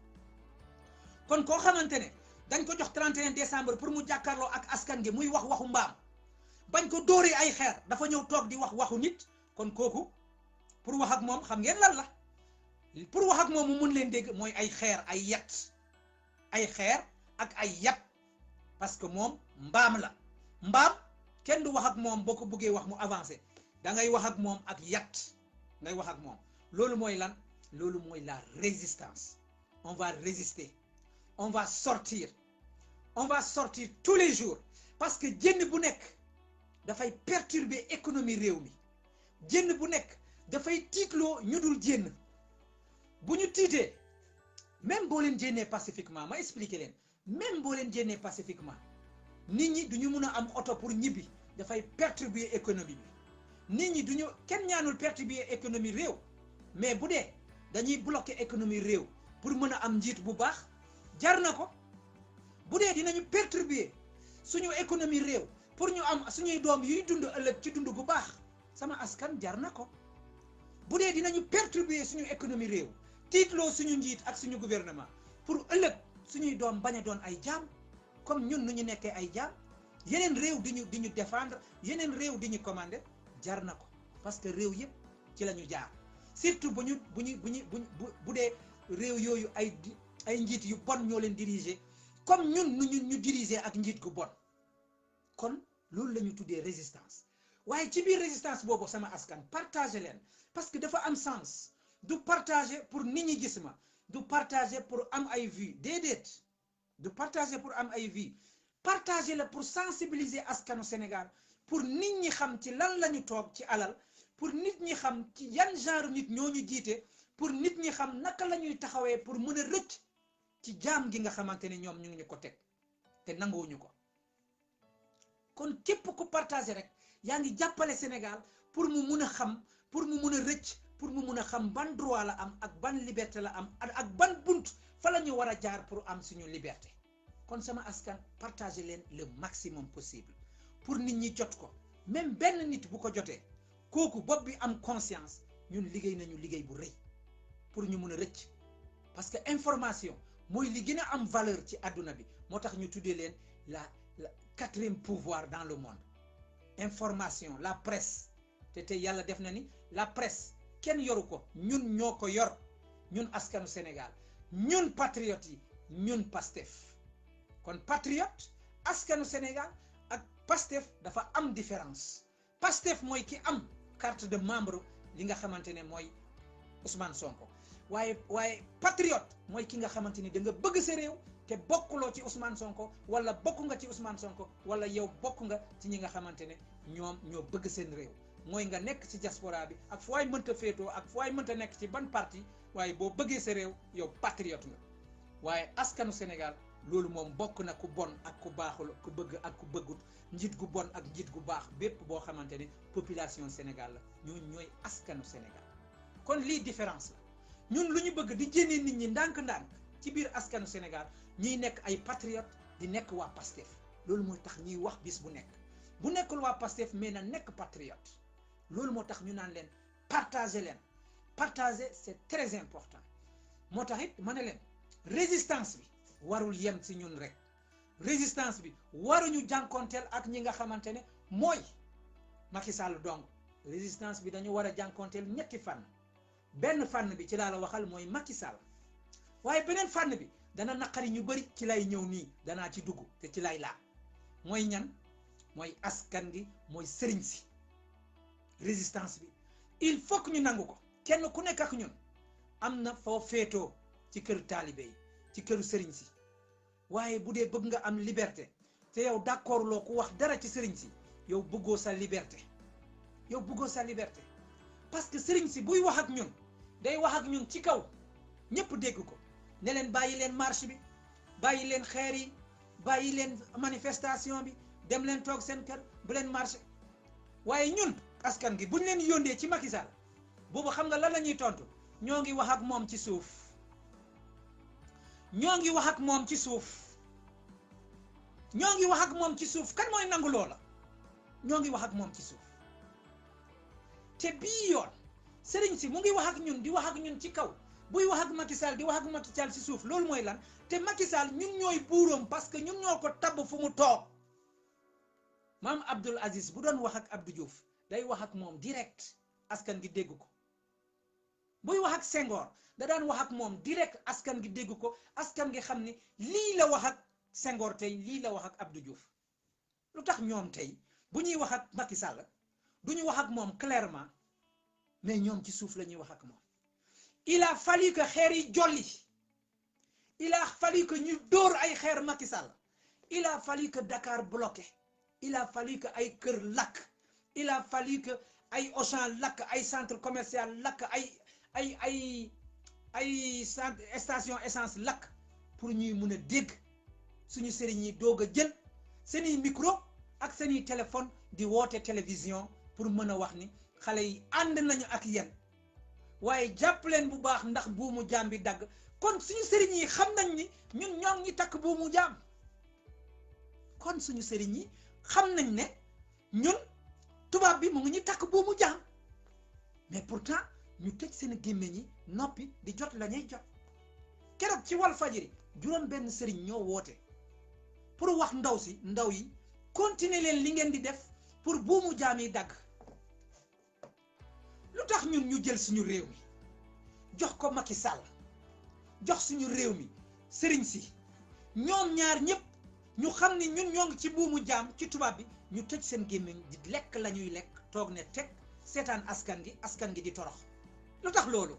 kon koo xamante ne dañ ko jox 31 décembre pour mu jàkkaarloo ak askan gi muy wax waxu mbaam bañ ko dóoree ay xeer dafa ñëw toog di wax waxu nit kon kooku pour wax ak moom xam ngeen lan la pour wax ak moom mu mun leen dégg mooy ay xeer ay xeer ak ay yat parce que moom mbaam la mbaam kenn du wax ak moom boo ko bëggee wax mu avancé da ngay wax ak moom ak yat ngay wax ak moom loolu mooy lan loolu mooy la résistance on va résister on va sortir tous les jours parce que jënn bu nekk dafay perturber économie réew mi jënn bu nekk dafay tiitloo ñu dul jënn bu ñu tiitee même boo leen jénnee pacifiquement ma expliquer leen même boo leen jénnee pacifiquement nit ñi du ñu mun a am oto pour ñibbi dafay perturber économie bi nit ñi du ñu kenn ñaanul perturber économie réew mais bu dee dañuy bloquer économie réew pour mën a am njiit bu baax jar na ko bu dee dinañu perturber suñu économie réew pour ñu am suñuy doom yuy dund ëllëg ci dund bu baax sama askan jar na ko bu dee dinañu perturber suñu économie réew tiitloo suñu njiit ak suñu gouvernement pour ëllëg suñuy doom bañ a doon ay jaam comme ñun nu ñu nekkee ay jaam yeneen réew di ñu défendre yeneen réew di ñu commander jar na ko parce que réew yëpp ci la ñu jaar surtout bu dee réew yooyu ay njiit yu bon ñoo leen diriger comme ñun ñu diriger ak njiit gu bon kon loolu la ñu tuddee résistance waaye ci biir résistance boobu sama askan partager leen parce que dafa am sens du partager pour nit ñi gis ma du partager pour am ay vues déedéet du partager pour am ay vues partager la pour sensibiliser askanu Sénégal pour nit ñi xam ci lan la ñu toog ci alal pour nit ñi xam ci yan genre nit ñoo ñu jiite pour nit ñi xam naka la ñuy taxawee pour mën a rëcc ci jaam gi nga xamante ne ñoom ñu ngi ñu ko teg te nanguwuñu ko kon képp ku partager rek yaa ngi jàppale Sénégal pour mu mun a xam pour mu mun a rëcc pour mu mun a xam ban droit la am ak ban liberté la am ak ban bunt fa la ñu war a jaar pour am suñu liberté kon sama askan partager leen le maximum possible pour nit ñi jot ko même benn nit bu ko jotee kooku bopp bi am conscience ñun liggéey nañu liggéey bu rëy pour ñu mun a rëcc parce que information mooy li gën a am valeur ci àdduna bi moo tax ñu tuddee leen la quatrième pouvoir dans le monde information la presse te tey yàlla def na ni la presse kenn yoru ko ñun ñoo ko yor ñun askanu Sénégal ñun patriotes yi ñun Pastef kon patriote askanu Sénégal ak Pastef dafa am différence Pastef mooy ki am carte de membre li nga xamante ne mooy Ousmane Sonko waaye patriote mooy ki nga xamante ni da nga bëgg sa réew te bokkuloo ci Ousmane Sonko wala bokk nga ci Ousmane Sonko wala yow bokk nga ci ñi nga xamante ne ñoom ñoo bëgg seen réew mooy nga nekk ci diaspora bi ak fooy mënta féetoo ak fooy mënta nekk ci ban parti waaye boo bëggee sa réew yow patriote nga waaye askanu Sénégal loolu moom bokk na ku bon ak ku baaxul ku bëgg ak ku bëggut njiit gu bon ak njiit gu baax bépp boo xamante ne population Sénégal la ñooy askanu Sénégal kon lii différence la ñun lu ñu bëgg di jénnee nit ñi ndànk-ndànk ci biir askanu Sénégal ñuy nekk ay patriote di nekk waa Pastef loolu mooy tax ñuy wax bis bu nekk bu nekkul waa Pastef mais na nekk patriote loolu moo tax ñu naan leen partager c'est très important moo tax it ma ne leen résistance bi warul yem ci ñun rek résistance bi waruñu jànkonteel ak ñi nga xamante ne mooy Macky Sall donc résistance bi dañu war a jànkonteel ñetti fànn benn fànn bi ci laa la waxal mooy Macky Sall waaye beneen fànn bi dana naqari ñu bëri ci lay ñëw nii danaa ci dugg te ci lay laa mooy ñan mooy askan gi mooy sëriñ si résistance bi il faut que ñu nangu ko kenn ku nekk ak ñun am na foo féetoo ci kër taalibe yi ci këru sëriñ si waaye bu dee bëgg nga am liberté te yow d'accord loo ku wax dara ci sëriñ si yow bëggoo sa liberté parce que sëriñ si buy wax ak ñun day wax ak ñun ci kaw ñëpp dégg ko ne leen bàyyi leen marche bi bàyyi leen xeer yi bàyyi leen manifestation bi dem leen toog seen kër bu leen marché waaye ñun askan gi buñ leen yóndee ci Macky Sall boobu xam nga lan la ñuy tontu ñoo ngi wax ak moom ci suuf kan mooy nangu loola ñoo ngi wax ak moom ci suuf te bii yoon sëriñ si mu ngi wax ak ñun di wax ak ñun ci kaw buy wax ak Macky Sall di wax ak Macky Sall ci suuf loolu mooy lan te Macky Sall ñun ñooy buuram parce que ñun ñoo ko tabb fu mu toog maam Abdoul Aziz bu doon wax ak Abdou Diouf day wax ak moom direct askan gi dégg ko buy wax ak Senghor da daan wax ak moom direct askan gi dégg ko askan gi xam ni lii la wax ak Senghor tey lii la wax ak Abdou Diouf lu tax ñoom tey bu ñuy wax ak Macky Sall du ñu wax ak moom clairement mais ñoom ci suuf la ñuy wax ak moom il a fallu que xeer yi jolli il a fallu que ñu dóor ay xeer Macky Sall il a fallu que Dakar bloqué il a fallu que ay kër lakk il a fallu que ay Auchan lakk ay centre commercial lakk ay centre station essence lakk pour ñuy mun a dégg suñu sëriñ yi doog a jël seeni micro ak seeni téléphone di woote télévision pour mën a wax ni xale yi ànd nañu ak yéen waaye jàpp leen bu baax ndax buumu jaam bi dagg kon suñu sëriñ yi xam nañ ni ñun ñoo ngi takk buumu jaam kon suñu sëriñ yi xam nañ ne ñun tubaab bi mu ngi ñu takk buumu jaam mais pourtant ñu tëj seen gémmiñ yi noppi di jot la ñuy jot. keroog ci Walfadjri juróom benn sëriñ ñoo woote pour wax ndaw yi continuer leen li ngeen di def pour buumu jaam yi dagg. lu tax ñun ñu jël suñu réew mi jox ko Macky Sall jox suñu réew mi sëriñ si ñoom ñaar ñëpp ñu xam ni ñun ñoo ngi ci buumu jaam ci tubaab bi ñu tëj seen gémmiñ di lekk la ñuy lekk toog ne teg seetaan askan gi di torox. lu tax loolu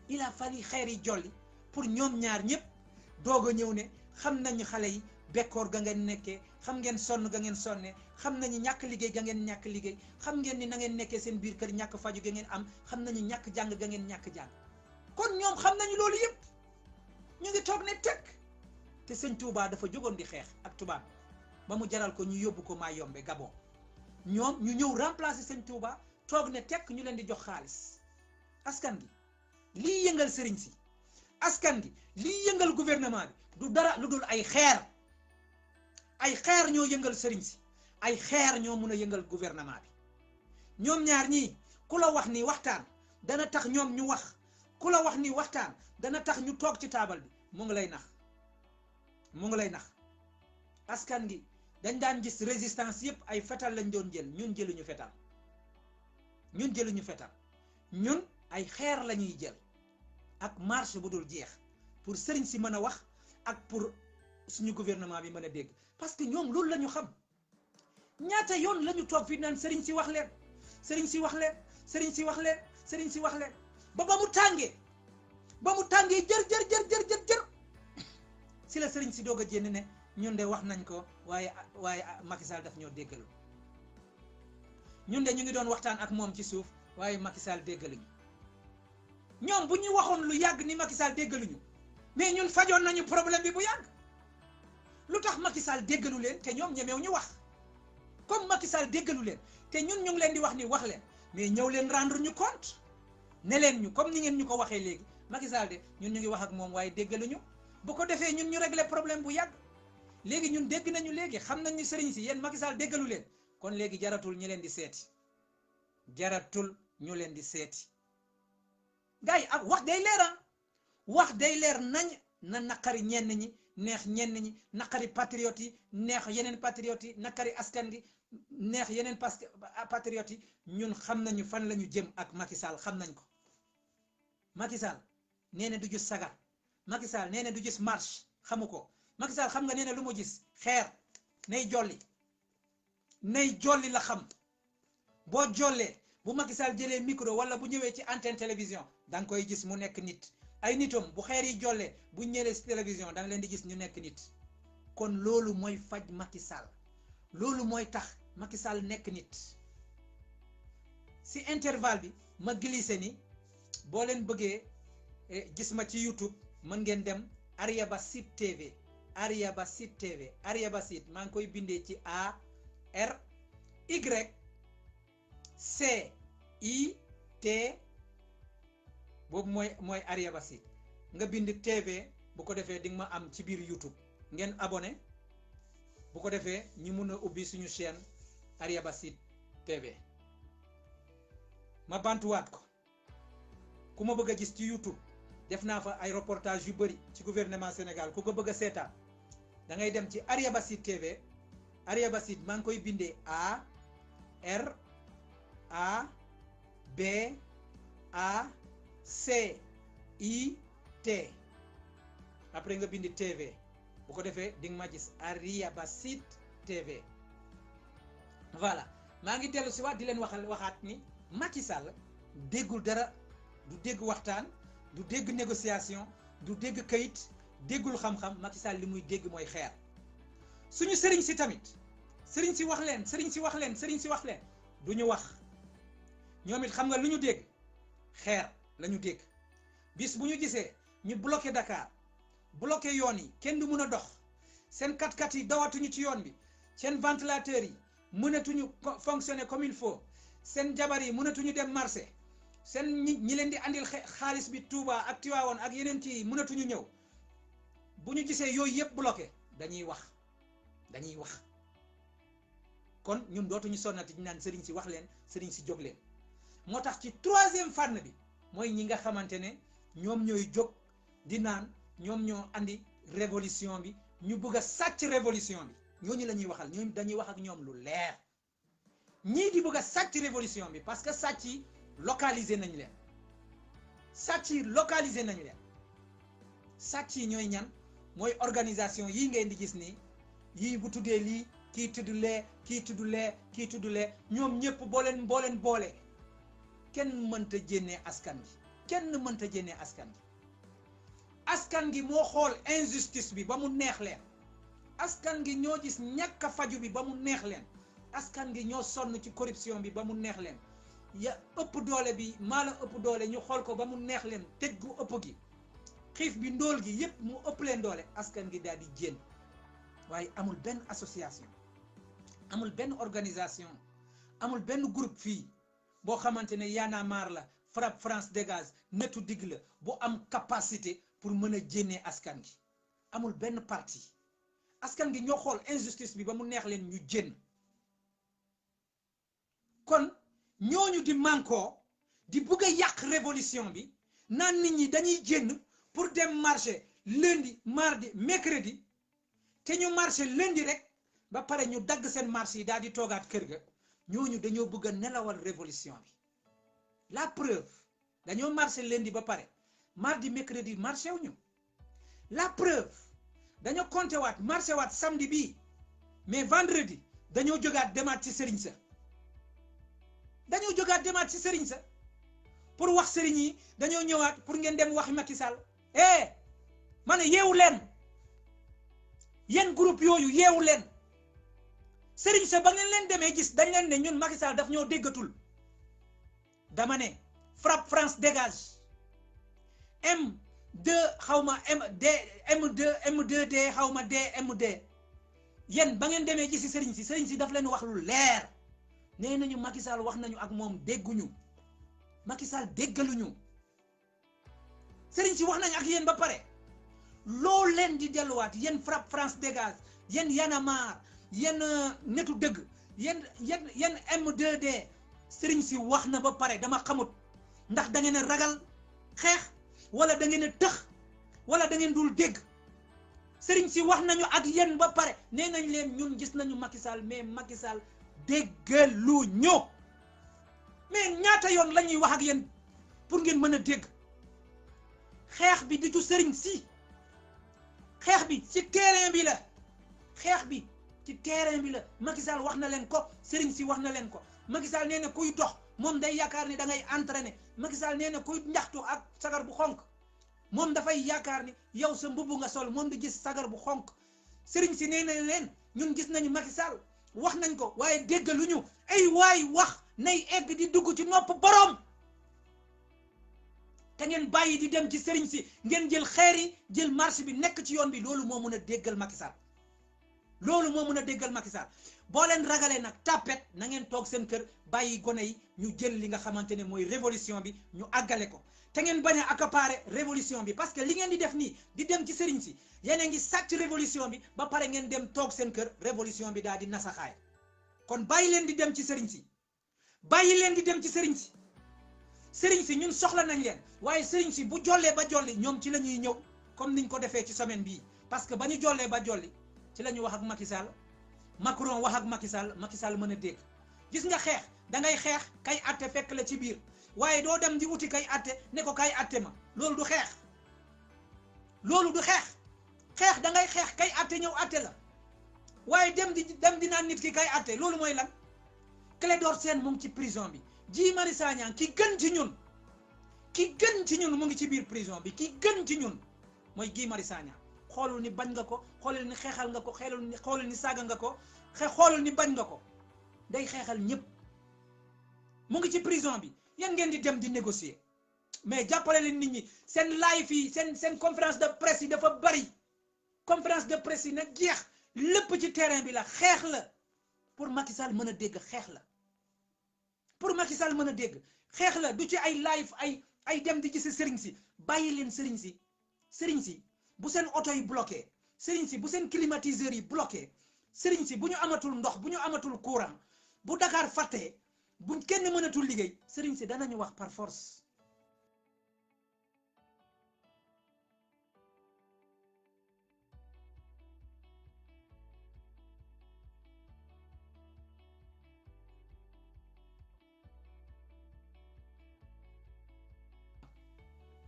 il a fallu xeer yi jolli pour ñoom ñaar ñëpp doog a ñëw ne xam nañu xale yi bekkoor ga ngeen nekkee, xam ngeen sonn ga ngeen sonnee, xam nañu ñàkk liggéey ga ngeen ñàkk liggéey, xam ngeen ni na ngeen nekkee seen biir kër ñàkk faju ga ngeen am, xam nañu ñàkk jàng ga ngeen ñàkk jàng. kon ñoom xam nañu loolu yëpp ñu ngi toog ne teg te sëñ Touba dafa jógoon di xeex ak tubaab ba mu jaral ko ñu yóbbu ko Mayombe Gabon. ñoom ñu ñëw remplacer sëñ Touba toog ne tekk ñu leen di jox xaalis. askan gi lii yëngal sëriñ si, askan gi lii yëngal gouvernement bi du dara lu dul ay xeer. ay xeer ñoo yëngal sëriñ si, ay xeer ñoo mun a yëngal gouvernement bi. ñoom ñaar ñii ku la wax ni waxtaan dana tax ñoom ñu wax, ku la wax ni waxtaan dana tax ñu toog ci taabal bi, mu ngi lay nax, mu ngi lay nax. askan gi dañ daan gis résistance yëpp ay fetal lañ doon jël, ñun jëluñu fetal, ñun jëluñu fetal, ñun ay xeer la ñuy jël ak marche bu dul jeex pour sëriñ si mën a wax ak pour suñu gouvernement bi mën a dégg. parce que ñoom loolu la ñu xam. ñaata yoon la ñu toog fii naan sëriñ si wax leen, sëriñ si wax leen, sëriñ si wax leen, sëriñ si wax leen ba mu tàngee jër si la sëriñ si doog a jénn ne ñun de wax nañ ko waaye Macky Sall daf ñoo déggalu. ñun de ñu ngi doon waxtaan ak moom ci suuf waaye Macky Sall déggaluñu. ñoom bu ñu waxoon lu yàgg ni Macky Sall déggaluñu mais ñun fajoon nañu problème bi bu yàgg. lu tax Macky Sall déggalu leen te ñoom ñemeew ñu wax? comme Macky Sall déggalu leen te ñun ñu ngi leen di wax ni wax leen, mais ñëw leen rendre ñu compte ne leen ñu comme ni ngeen ñu ko waxee léegi Macky Sall de ñun ñu ngi wax ak moom waaye déggaluñu. bu ko defee ñun ñu régler problème bu yàgg. léegi ñun dégg nañu, léegi xam nañ ni sëriñ si yéen Macky Sall déggalu leen, kon léegi jaratul ñu leen di seeti, jaratul ñu leen di seeti. gars yi wax day leer, wax day leer nañ. na naqari ñenn ñi, neex ñenn ñi, naqari patriotes yi, neex yeneen patriotes yi, naqari askan gi, neex yeneen patriotes yi. ñun xam nañu fan la ñu jëm ak Macky Sall, xam nañ ko. Macky Sall nee na du gis sagar, Macky Sall nee na du gis marche, xamu ko. Macky Sall xam nga nee na lu mu gis xeer nay jolli, nay jolli la xam. boo jollee bu Macky Sall jëlee micro wala bu ñëwee ci antenne télévision da nga koy gis mu nekk nit. ay nitam bu xeer yi jollee bu ñëwee ci télévision da nga leen di gis ñu nekk nit. kon loolu mooy faj Macky Sall, loolu mooy tax Macky Sall nekk nit. si intervalle bi ma glissé ni boo leen bëggee gis ma ci YouTube mën ngeen dem Ariaba Site TV, Ariaba Site TV, Ariaba Site maa ngi koy bindee ci ARYCIT boobu mooy Ariaba Site. nga bind TV bu ko defee di nga ma am ci biir YouTube ngeen abonné bu ko defee ñu mun a ubbi suñu chaîne Ariaba Site TV. ma bantuwaat ko, ku ma bëgg a gis ci YouTube def naa fa ay reportage yu bëri ci gouvernement Sénégal. ku ko bëgg a seetaan da ngay dem ci Ariaba Site TV. Ariaba Site maa ngi koy bindee ARABACIT après nga bind TV bu ko defee di nga ma gis Ariaba Site TV. voilà maa ngi dellu si waat di leen waxaat ni Macky Sall déggul dara, du dégg waxtaan, du dégg négociation, du dégg kayit, déggul xam-xam. Macky Sall li muy dégg mooy xeer. suñu sëriñ si tamit, sëriñ si wax leen, sëriñ si wax leen, sëriñ si wax leen, du ñu wax. ñoom it xam nga lu ñu dégg xeer la ñu dégg. bis bu ñu gisee ñu bloqué Dakar, bloqué yoon yi, kenn du mun a dox, seen 4x4 yi dawatuñu ci yoon bi, seen ventilateurs yi mënatuñu fonctionner comme il faut, seen jabar yi mënatuñu dem marché, seen ñi leen di andil xaalis bi Touba ak Tivaouane ak yeneen kii mënatuñu ñëw. bu ñu gisee yooyu yëpp bloqué dañuy wax, dañuy wax. kon ñun dootuñu sonnati ñu naan sëriñ si wax leen, sëriñ si jóg leen. moo tax ci 3e fànn bi mooy ñi nga xamante ne ñoom ñooy jóg di naan ñoom ñoo andi révolution bi ñu bëgg a sàcc révolution bi ñooñu la ñuy waxal ñoom dañuy wax ak ñoom lu leer ñii di bëgg a sàcc révolution bi parce que sàcc yi localisé nañ leen sàcc yi localisé nañ leen sàcc yi ñooy ñan mooy organisation yii ngeen di gis nii yii bu tuddee lii kii tudd lee kii tudd lee kii tudd lee ñoom ñëpp boole kenn mënta jénnee askan gi kenn mënta jénnee askan gi moo xool injustice bi ba mu neex leen askan gi ñoo gis ñàkk a faju bi ba mu neex leen askan gi ñoo sonn ci corruption bi ba mu neex leen ya ëpp doole bi maa la ëpp doole ñu xool ko ba mu neex leen tëj gu ëpp gi xiif bi ndóol gi yépp mu ëpp leen doole askan gi daal di jénn waaye amul benn association amul benn organisation amul benn groupe fii boo xamante ne Y'en a marre la FRAPP France Dégage Nitu Digg la bu am capacité pour mën a jénnee askan gi amul benn parti askan gi ñoo xool injustice bi ba mu neex leen ñu jénn kon ñooñu di mànkoo di bugg a yàq révolution bi naan nit ñi dañuy jénn pour dem marché lundi mardi mercredi te ñu marché lundi rek ba pare ñu dagg seen marché yi daal di toogaat kër ga ñooñu dañoo bëgg a nelawal révolution bi la preuve dañoo marché lundi ba pare mardi mercredi marché wu ñu la preuve dañoo compté waat marché waat samedi bii mais vendredi dañoo jógaat demaat ci sëriñ sa pour wax sëriñ yi dañoo ñëwaat pour ngeen dem waxi Macky Sall ma ne yeewu leen yéen groupe yooyu yeewu leen sëriñ sa ba ngeen leen demee gis dañ leen ne ñun Macky Sall daf ñoo déggatul dama ne FRAPP France Dégage M2 xawma M2D xawma DMD yéen ba ngeen demee gis sëriñ si daf leen wax lu leer nee nañu Macky Sall wax nañu ak moom dégguñu Macky Sall déggaluñu sëriñ si wax nañu ak yéen ba pare loo leen di delluwaat yéen FRAPP France Dégage yéen Y'en a marre yéen Nitu Dëgg yéen M2D sëriñ si wax na ba pare dama xamut ndax da ngeen a ragal xeex wala da ngeen a tëx wala da ngeen dul dégg sëriñ si wax nañu ak yéen ba pare nee nañ leen ñun gis nañu Macky Sall mais Macky Sall déggaluñu mais ñaata yoon la ñuy wax ak yéen pour ngeen mën a dégg xeex bi di ju sëriñ si xeex bi ci terrain bi la Macky Sall wax na leen ko sëriñ si wax na leen ko Macky Sall nee na kuy dox moom day yaakaar ni da ngay entraîner Macky Sall nee na kuy njaxtu ak sagar bu xonk moom dafay yaakaar ni yow sa mbubb nga sol moom di gis sagar bu xonk sëriñ si nee na leen ñun gis nañu Macky Sall wax nañ ko waaye déggaluñu ay waay wax nay egg di dugg ci nopp boroom te ngeen bàyyi di dem ci sëriñ si ngeen jël xeer yi jël marche bi nekk ci yoon bi loolu moo mën a déggal Macky Sall boo leen ragalee nag tapet na ngeen toog seen kër bàyyi gone yi ñu jël li nga xamante ne mooy révolution bi ñu àggale ko te ngeen bañ a accaparer révolution bi parce que li ngeen di def nii di dem ci sëriñ si yéen a ngi sàcc révolution bi ba pare ngeen dem toog seen kër révolution bi daal di nasaxaay kon bàyyi leen di dem ci sëriñ si ñun soxla nañ leen waaye sëriñ si bu jollee ba jolli ñoom ci la ñuy ñëw comme niñ ko defee ci semaine bii parce que ba ñu jollee ba jolli ci la ñu wax ak Macky Sall Macron wax ak Macky Sall mën a dégg gis nga xeex da ngay xeex kay atte fekk la ci biir waaye doo dem di wuti kay atte ne ko kay atte ma loolu du xeex xeex da ngay xeex kay atte ñëw atte la waaye dem di naan nit ki kay atte loolu mooy lan Clédor Sène mu ngi ci prison bi Guy Marius Sagna ki gën ci ñun mu ngi ci biir prison bi ki gën ci ñun mooy Guy Marius Sagna xoolul ni bañ nga ko xoolul ni xeexal nga ko xoolul ni saaga nga ko xoolul ni bañ nga ko day xeexal ñëpp mu ngi ci prison bi yan ngeen di dem di négocier mais jàppale leen nit ñi seen live yi seen conférence de presse yi dafa bari conférence de presse yi nag jeex lépp ci terrain bi la xeex la pour Macky Sall mën a dégg xeex la du ci ay live ay dem di gis sëriñ si bàyyi leen sëriñ si bu seen oto yi bloqué sëriñ si bu seen climatiseur yi bloqué sëriñ si bu ñu amatul ndox bu ñu amatul courant bu Dakar fàttee bu kenn mënatul liggéey sëriñ si danañu wax par force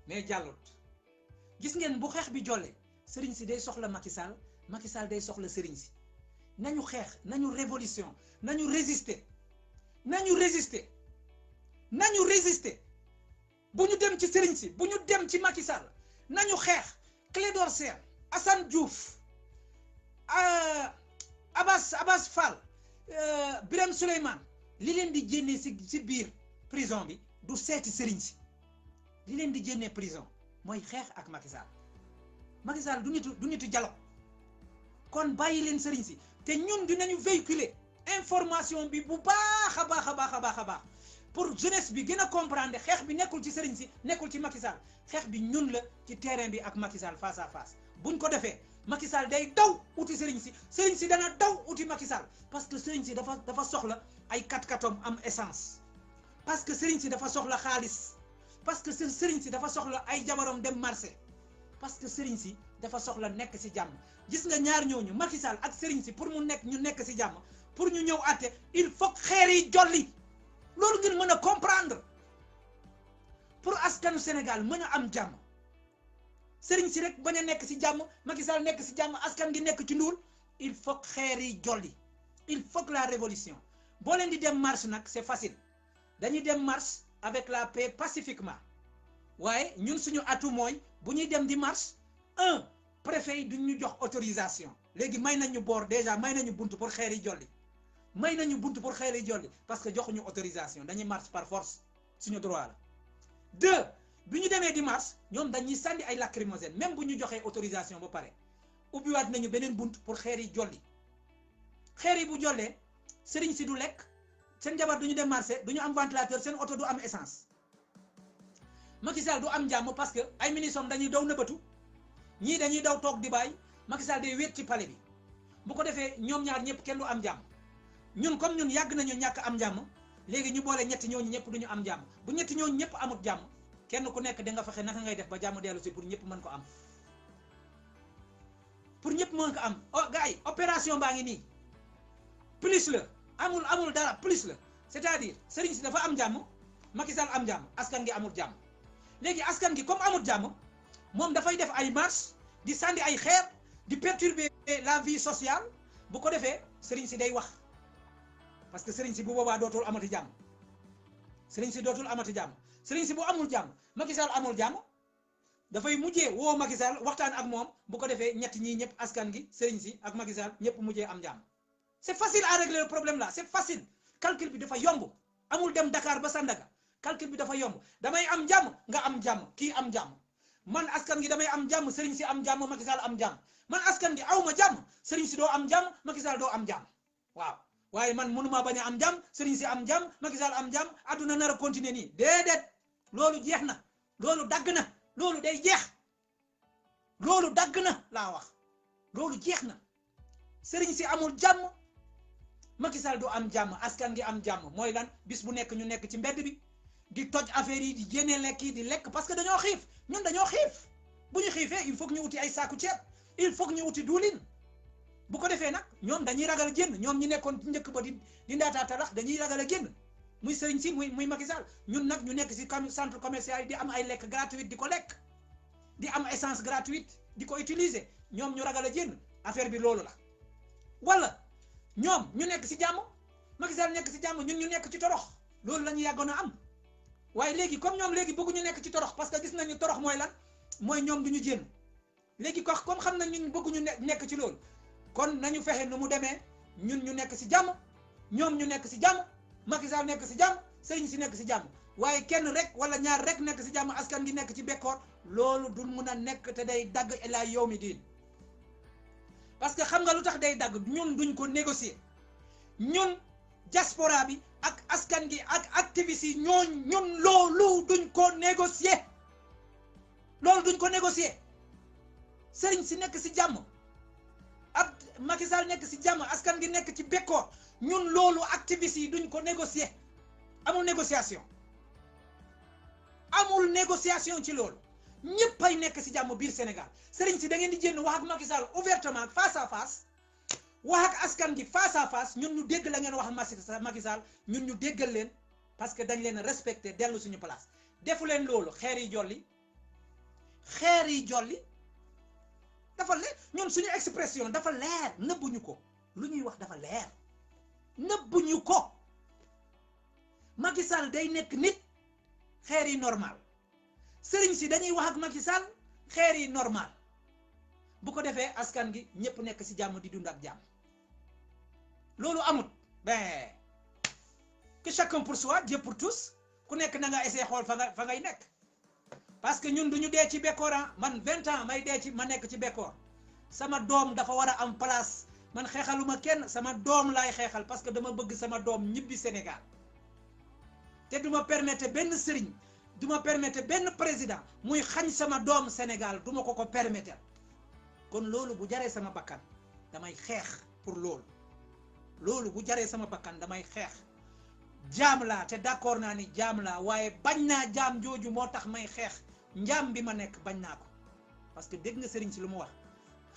mais jàllut. gis ngeen bu xeex bi jolle sëriñ si day soxla Macky Sall Macky Sall day soxla sëriñ si nañu xeex nañu révolution nañu résister nañu résister nañu résister bu ñu dem ci sëriñ si bu ñu dem ci Macky Sall nañu xeex Clédor Sène Assane Diouf Abbas Fall Birame Souleymane li leen di génnee si biir prison bi du seeti sëriñ si li leen di génnee prison mooy xeex ak Macky Sall Macky Sall du nitu dialogue kon bàyyi leen sëriñ si te ñun dinañu véhiculer information bi bu baax a baax pour jeunesse bi gën a comprendre xeex bi nekkul ci sëriñ si nekkul ci Macky Sall xeex bi ñun la ci terrain bi ak Macky Sall face à face buñ ko defee Macky Sall day daw uti sëriñ si dana daw uti Macky Sall parce que sëriñ si dafa soxla ay kat-katom am essence parce que sëriñ si dafa soxla xaalis parce que sëriñ si dafa soxla ay jabaram dem marché parce que sëriñ si dafa soxla nekk si jàmm gis nga ñaar ñooñu Macky Sall ak sëriñ si pour mu nekk si jàmm pour ñu ñëw àtte il faut xeer yi jolli loolu ngeen mën a comprendre pour askanu Sénégal mën a am jàmm sëriñ si rek bañ a nekk si jàmm Macky Sall nekk si jàmm askan gi nekk ci nduul il faut xeer yi jolli il faut que la révolution boo leen di dem marche nag c'est facile dañuy dem marche avec la paix pacifiquement waaye ñun suñu atu mooy bu ñuy dem di marche préfet yi duñ ñu jox autorisation léegi may nañu boor déjà may nañu bunt pour xeer yi jolli may nañu bunt pour xeer yi jolli parce que joxuñu autorisation dañuy marche par force suñu droit la. 2 bi ñu demee di marche ñoom dañuy sànni ay lacrymogène même bu ñu joxee autorisation ba pare ubbiwaat nañu beneen bunt pour xeer yi jolli xeer yi bu jollee sëriñ si du lekk seen jabar duñu dem marché duñu am ventilateur seen oto du am essence Macky Sall du am jàmm parce que ay ministres dañuy daw nëbbatu ñii dañuy daw toog di bàyyi Macky Sall day wéet ci palais bi bu ko defee ñoom ñaar ñëpp kenn du am jàmm ñun comme ñun yàgg nañu ñàkk am jàmm léegi ñu boole ñetti ñooñu ñëpp duñu am jàmm bu ñetti ñooñu ñëpp amut jàmm kenn ku nekk da nga fexe naka ngay def ba jàmm dellu si pour ñëpp mën ko am oh gars yi opération baa ngi nii plus la amul dara plus la c'est-à-dire sëriñ si dafa am jàmm Macky Sall am jàmm askan gi amul jàmm léegi askan gi comme amul jàmm moom dafay def ay marche di sànni ay xeer di perturber la vie sociale bu ko defee sëriñ si day wax parce que sëriñ si bu boobaa dootul amati jàmm sëriñ si bu amul jàmm Macky Sall amul jàmm dafay mujjee woo Macky Sall waxtaan ak moom bu ko defee ñett ñii ñëpp askan gi sëriñ si ak Macky Sall ñëpp mujjee am jàmm c'est facile à régler le problème là c'est facile calcul bi dafa yomb amul dem Dakar ba Sandaga calcul bi dafa yomb damay am jàmm nga am jàmm kii am jàmm man askan gi damay am jàmm sëriñ si am jàmm Macky Sall am jàmm man askan gi awma jàmm sëriñ si doo am jàmm Macky Sall doo am jàmm waaw waaye man mënuma bañ a am jàmm sëriñ si am jàmm Macky Sall am jàmm adduna nar a continuer nii déedéet loolu jeex na loolu dagg na loolu day jeex loolu dagg na laa wax loolu jeex na sëriñ si amul jàmm Macky Sall du am jàmm askan gi am jàmm mooy lan bis bu nekk ñu nekk ci mbedd bi di toj affaire yi di génne lekk yi di lekk parce que dañoo xiif ñun dañoo xiif bu ñu xiifee il faut que ñu uti ay saaku ceeb il faut que ñu uti duulin bu ko defee nag ñoom dañuy ragal a génn ñoom ñi nekkoon ci njëkk ba di ndaataa talax dañuy ragal a génn muy sëriñ si muy Macky Sall ñun nag ñu nekk si centre commercial yi di am ay lekk gratuite di ko lekk di am essence gratuite di ko utiliser ñoom ñu ragal a génn affaire bi loolu la wala ñoom ñu nekk si jàmm Macky Sall nekk si jàmm ñun ñu nekk ci torox loolu la ñu yàggoon a am waaye léegi comme ñoom léegi bëgguñu nekk ci torox parce que gis nañu torox mooy lan mooy ñoom du ñu génn léegi ko comme xam nañ ñun bëgguñu nekk ci loolu kon nañu fexe nu mu demee ñun ñu nekk si jàmm ñoom ñu nekk si jàmm Macky Sall nekk si jàmm sëriñ si nekk si jàmm waaye kenn rek wala ñaar rek nekk si jàmm askan gi nekk ci bekkoor loolu du mun a nekk te day dagg ila yawmi diin parce que xam nga lu tax day dagg ñun duñ ko négocier ñun diaspora bi ak askan gi ak activistes yi ñun loolu duñ ko négocier sëriñ si nekk si jàmm ak Macky Sall nekk si jàmm askan gi nekk ci bekkoor ñun loolu activistes yi duñ ko négocier amul négociation ci loolu ñëpp ay nekk si jàmm biir Sénégal sëriñ si da ngeen di jénn wax ak Macky Sall ouvertement face à face wax ak askan gi face à face ñun ñu dégg la ngeen wax Macky Sall ñun ñu déggal leen parce que dañ leen respecté dellu suñu place defu leen loolu xeer yi jolli xeer yi jolli dafa leer ñun suñu expression dafa leer nëbbuñu ko lu ñuy wax dafa leer nëbbuñu ko Macky Sall day nekk nit xeer yi normal sëriñ si dañuy wax ak Macky Sall xeer yi normal bu ko defee askan gi ñëpp nekk ci jàmm di dund ak jàmm loolu amut ben que chacun pour soi Dieu pour tous ku nekk na nga essayer xool fa ngay nekk parce que ñun duñu dee ci bekkoor man 20 ans may dee ci ma nekk ci bekkoor sama doom dafa war a am place man xeexaluma kenn sama doom laay xeexal parce que dama bëgg sama doom ñibbi Sénégal te duma permettre benn sëriñ duma permettre benn président muy xañ sama doom Sénégal duma ko permettre kon loolu bu jaree sama bakkan damay xeex pour loolu bu jaree sama bakkan damay xeex jaam laa te d'accord naa ni jaam laa waaye bañ naa jaam jooju moo tax may xeex njaam bi ma nekk bañ naa ko parce que dégg nga sëriñ si lu mu wax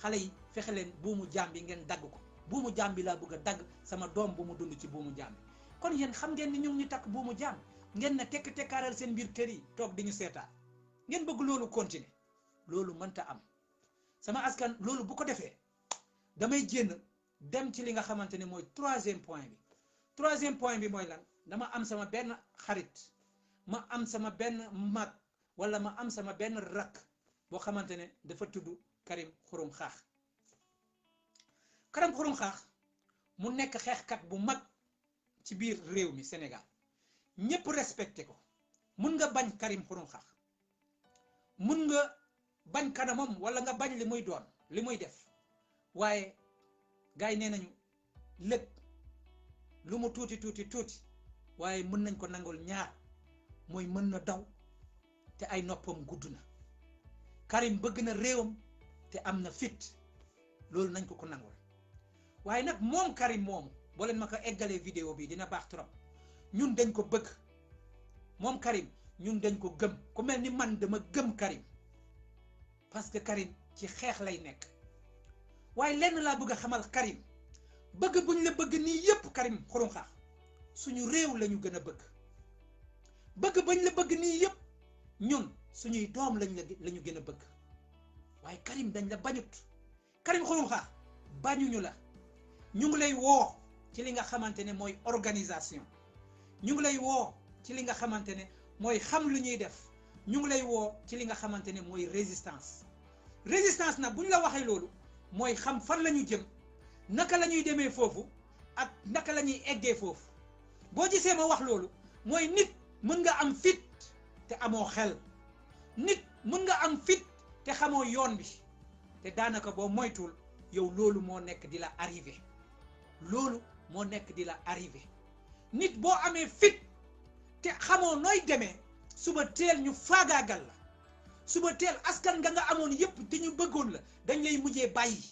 xale yi fexe leen buumu jaam bi ngeen dagg ko buumu jaam bi laa bëgg a dagg sama doom bu mu dund ci buumu jaam bi kon yéen xam ngeen ni ñu ngi takk buumu jaam ngeen na tekkaaral seen biir kër yi toog di ñu seetaan ngeen bëgg loolu continuer loolu mënta am sama askan loolu bu ko defee damay génn dem ci li nga xamante ne mooy troisième point bi mooy lan dama am sama benn xarit ma am sama benn mag wala ma am sama benn rakk boo xamante ne dafa tudd Karim Xurum Xaax Karim Xurum Xaax mu nekk xeexkat bu mag ci biir réew mi Sénégal ñëpp respecté ko mun nga bañ Karim Xurum Xaax mun nga bañ kanamam wala nga bañ li muy doon li muy def waaye gars yi nee nañu lëg lu mu tuuti waaye mën nañ ko nangul ñaar mooy mën na daw te ay noppam gudd na Karim bëgg na réewam te am na fit loolu nañ ko nangul waaye nag moom Karim moomu boo leen ma ko eggalee vidéo bi dina baax trop ñun dañ ko bëgg moom Karim ñun dañ ko gëm ku mel ni man dama gëm Karim parce que Karim ci xeex lay nekk waaye lenn laa bëgg a xamal Karim bëgg buñ la bëgg nii yépp Karim Xurum Xaax suñu réew lañu gën a bëgg bañ la bëgg nii yépp ñun suñuy doom lañu gën a bëgg waaye Karim dañ la bañut Karim Xurum Xaax bañuñu la ñu ngi lay woo ci li nga xamante ne mooy organisation ñu ngi lay woo ci li nga xamante ne mooy xam lu ñuy def ñu ngi lay woo ci li nga xamante ne mooy résistance nag bu ñu la waxee loolu mooy xam fan la ñu jëm naka la ñuy demee foofu ak naka la ñuy eggee foofu boo gisee ma wax loolu mooy nit mën nga am fit te amoo xel nit mën nga am fit te xamoo yoon bi te daanaka boo moytuwul yow loolu moo nekk di la arrivé nit boo amee fit te xamoo nooy demee suba teel ñu faagaagal la suba teel askan nga amoon yépp te ñu bëggoon la dañ lay mujjee bàyyi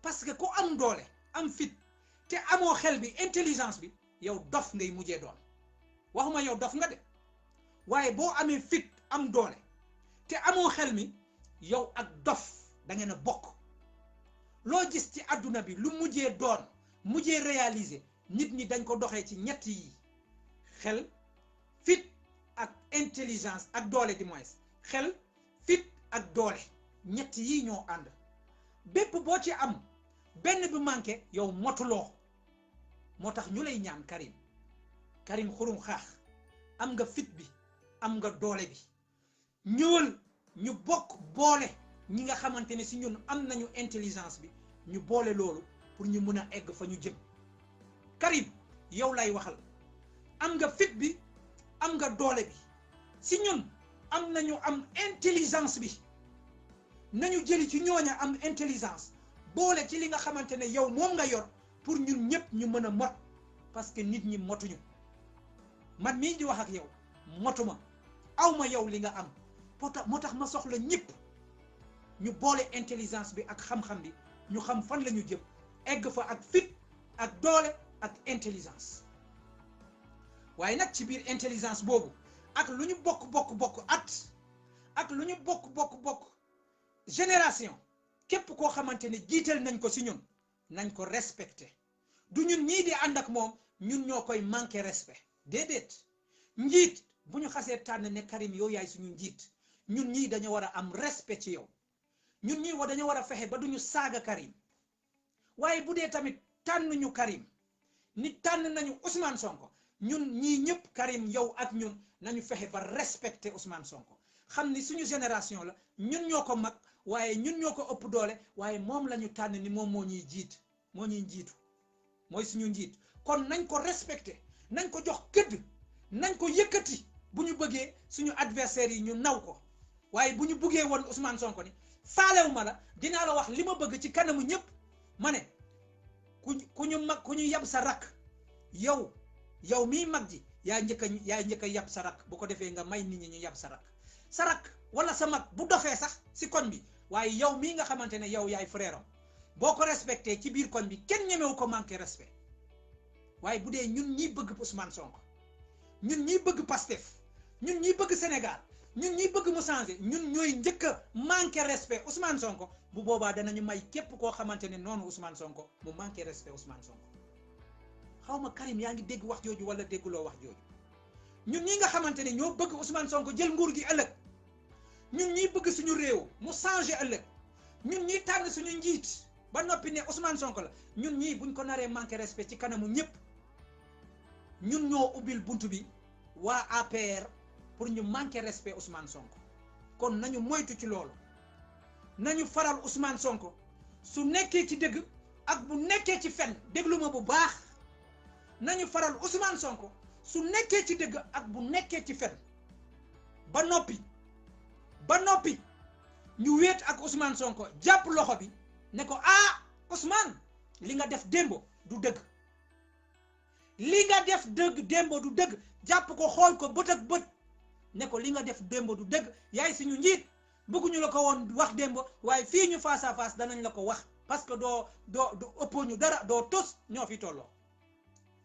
parce que ku am doole am fit te amoo xel bi intelligence bi yow dof ngay mujjee doon waxuma yow dof nga de waaye boo amee fit am doole te amoo xel mi yow ak dof da ngeen a bokk loo gis ci àdduna bi lu mujjee doon mujjee réaliser nit ñi dañ ko doxee ci ñett yi xel fit ak intelligence ak doole di moins xel fit ak doole ñett yi ñoo ànd bépp boo ci am benn bi manqué yow motuloo moo tax ñu lay ñaan Karim Xurum Xaax am nga fit bi am nga doole bi ñëwal ñu bokk boole ñi nga xamante ne si ñun am nañu intelligence bi ñu boole loolu pour ñu mun a egg fa ñu jëm Karim yow lay waxal am nga fit bi am nga doole bi si ñun am nañu am intelligence bi nañu jëli ci ñooña am intelligence boole ci li nga xamante ne yow moom nga yor pour ñun ñëpp ñu mën a mot parce que nit ñi motuñu man mii di wax ak yow motuma awma yow li nga am moo tax ma soxla ñëpp ñu boole intelligence bi ak xam-xam bi ñu xam fan la ñu jëm egg fa ak fit ak doole ak intelligence waaye nag ci biir intelligence boobu ak lu ñu bokk at ak lu ñu bokk génération képp koo xamante ne jiital nañ ko si ñun nañ ko respecté du ñun ñii di ànd ak moom ñun ñoo koy manqué respect déedéet njiit bu ñu xasee tànn ne Karim yow yaay suñu njiit ñun ñii dañu war a am respect ci yow ñun ñii dañu war a fexe ba duñu saaga Karim waaye bu dee tamit tànn ñu Karim nit tànn nañu Ousmane Sonko ñun ñii ñëpp Karim yow ak ñun nañu fexe ba respecter Ousmane Sonko xam ni suñu génération la ñun ñoo ko mag waaye ñun ñoo ko ëpp doole waaye moom la ñu tànn ni moom moo ñuy jiitu mooy suñu njiit kon nañ ko respecter nañ ko jox gëdd nañ ko yëkkati bu ñu bëggee suñu adversaires yi ñu naw ko waaye bu ñu buggee woon Ousmane Sonko ni faalewu ma la dinaa la wax li ma bëgg ci kanamu ñëpp ma ne ku ñu mag ku ñu yab sa rakk yow mii mag ji yaa njëkk a yab sa rakk bu ko defee nga may nit ñi ñu yab sa rakk wala sa mag bu dofee sax si koñ bi waaye yow mii nga xamante ne yow yaay frère am boo ko respecté ci biir koñ bi kenn ñemewu ko manqué respect waaye bu dee ñun ñii bëgg Ousmane Sonko ñun ñii bëgg Pastef ñun ñii bëgg Sénégal ñun ñii bëgg mu changé ñun ñooy njëkk a manqué respect Ousmane Sonko bu boobaa danañu may képp koo xamante ne noonu Ousmane Sonko mu manqué respect Ousmane Sonko xaw ma Karim yaa ngi dégg wax jooju wala dégguloo wax jooju ñun ñi nga xamante ne ñoo bëgg Ousmane Sonko jël nguur gi ëllëg ñun ñii bëgg suñu réew mu changé ëllëg ñun ñii tànn suñu njiit ba noppi ne Ousmane Sonko la ñun ñii buñ ko naree manqué respect ci kanamu ñëpp ñun ñoo ubbil buntu bi waa APR pour ñu manqué respect Ousmane Sonko kon nañu moytu ci loolu nañu faral Ousmane Sonko su nekkee ci dëgg ak bu nekkee ci fen déglu ma bu baax nañu faral Ousmane Sonko su nekkee ci dëgg ak bu nekkee ci fen ba noppi ñu wéet ak Ousmane Sonko jàpp loxo bi ne ko Ousmane li nga def démbo du dëgg li nga def démbo du dëgg jàpp ko xool ko bët ak bët ne ko li nga def démbo du dëgg yaay suñu njiit bëgguñu la ko woon wax démbo waaye fii ñu face à face danañ la ko wax parce que doo ëppoo ñu dara doo tos ñoo fi tolloo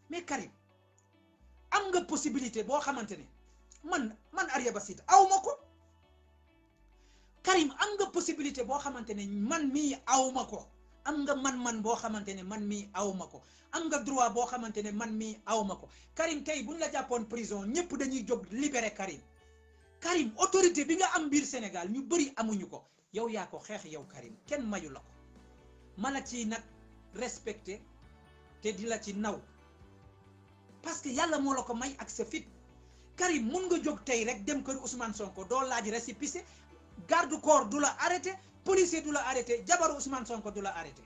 mais Karim am nga possibilité boo xamante ne man Arya Ba Sida aw ma ko Karim am nga possibilité boo xamante ne man mii aw ma ko am nga man boo xamante ne man mii aw ma ko am nga droit boo xamante ne man mii aw ma ko Karim tey buñ la jàppoon prison ñëpp dañuy jóg libéré Karim autorité bi nga am biir Sénégal ñu bëri amuñu ko yow yaa ko xeex yow Karim kenn mayu la ko ma la ci nag respecté te di la ci naw parce que yàlla moo la ko may ak sa fit Karim mun nga jóg tey rek dem kër Ousmane Sonko doo laaj récépissé garde corps du la arrêté policier du la arrêté jabaru Ousmane Sonko du la arrêté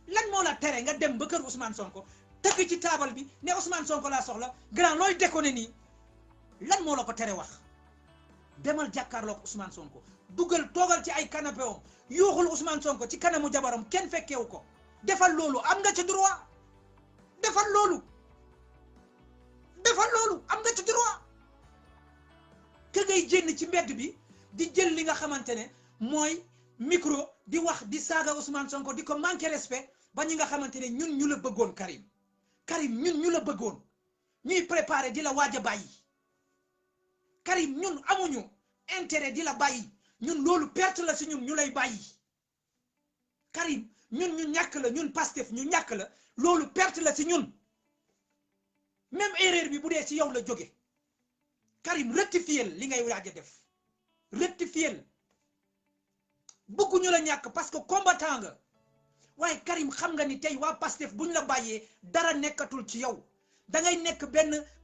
lan moo la tere nga dem ba kër Ousmane Sonko tëgg ci taabal bi ne Ousmane Sonko laa soxla grand looy déconné nii lan moo la ko tere wax demal jàkkaarloog Ousmane Sonko dugal toogal ci ay canapé om yuuxul Ousmane Sonko ci kanamu jabaram kenn fekkewu ko defal loolu am nga ci droit defal loolu am nga ci droit ke ngay jénn ci mbedd bi di jël li nga xamante ne mooy micro di wax di saaga Ousmane Sonko di ko manqué respect ba ñi nga xamante ne ñun ñu la bëggoon Karim ñun ñu la bëggoon ñuy préparé di la waaj a bàyyi Karim ñun amuñu intérêt di la bàyyi ñun loolu perte la si ñun ñu lay bàyyi Karim ñun ñu ñàkk la ñun Pastef ñu ñàkk la loolu perte la si ñun même erreur bi bu dee ci yow la jóge Karim rectifier li ngay waaj a def rectifier bëgguñu la ñàkk parce que combattant nga waaye Karim xam nga ni tey waa Pastef buñ la bàyyee dara nekkatul ci yow da ngay nekk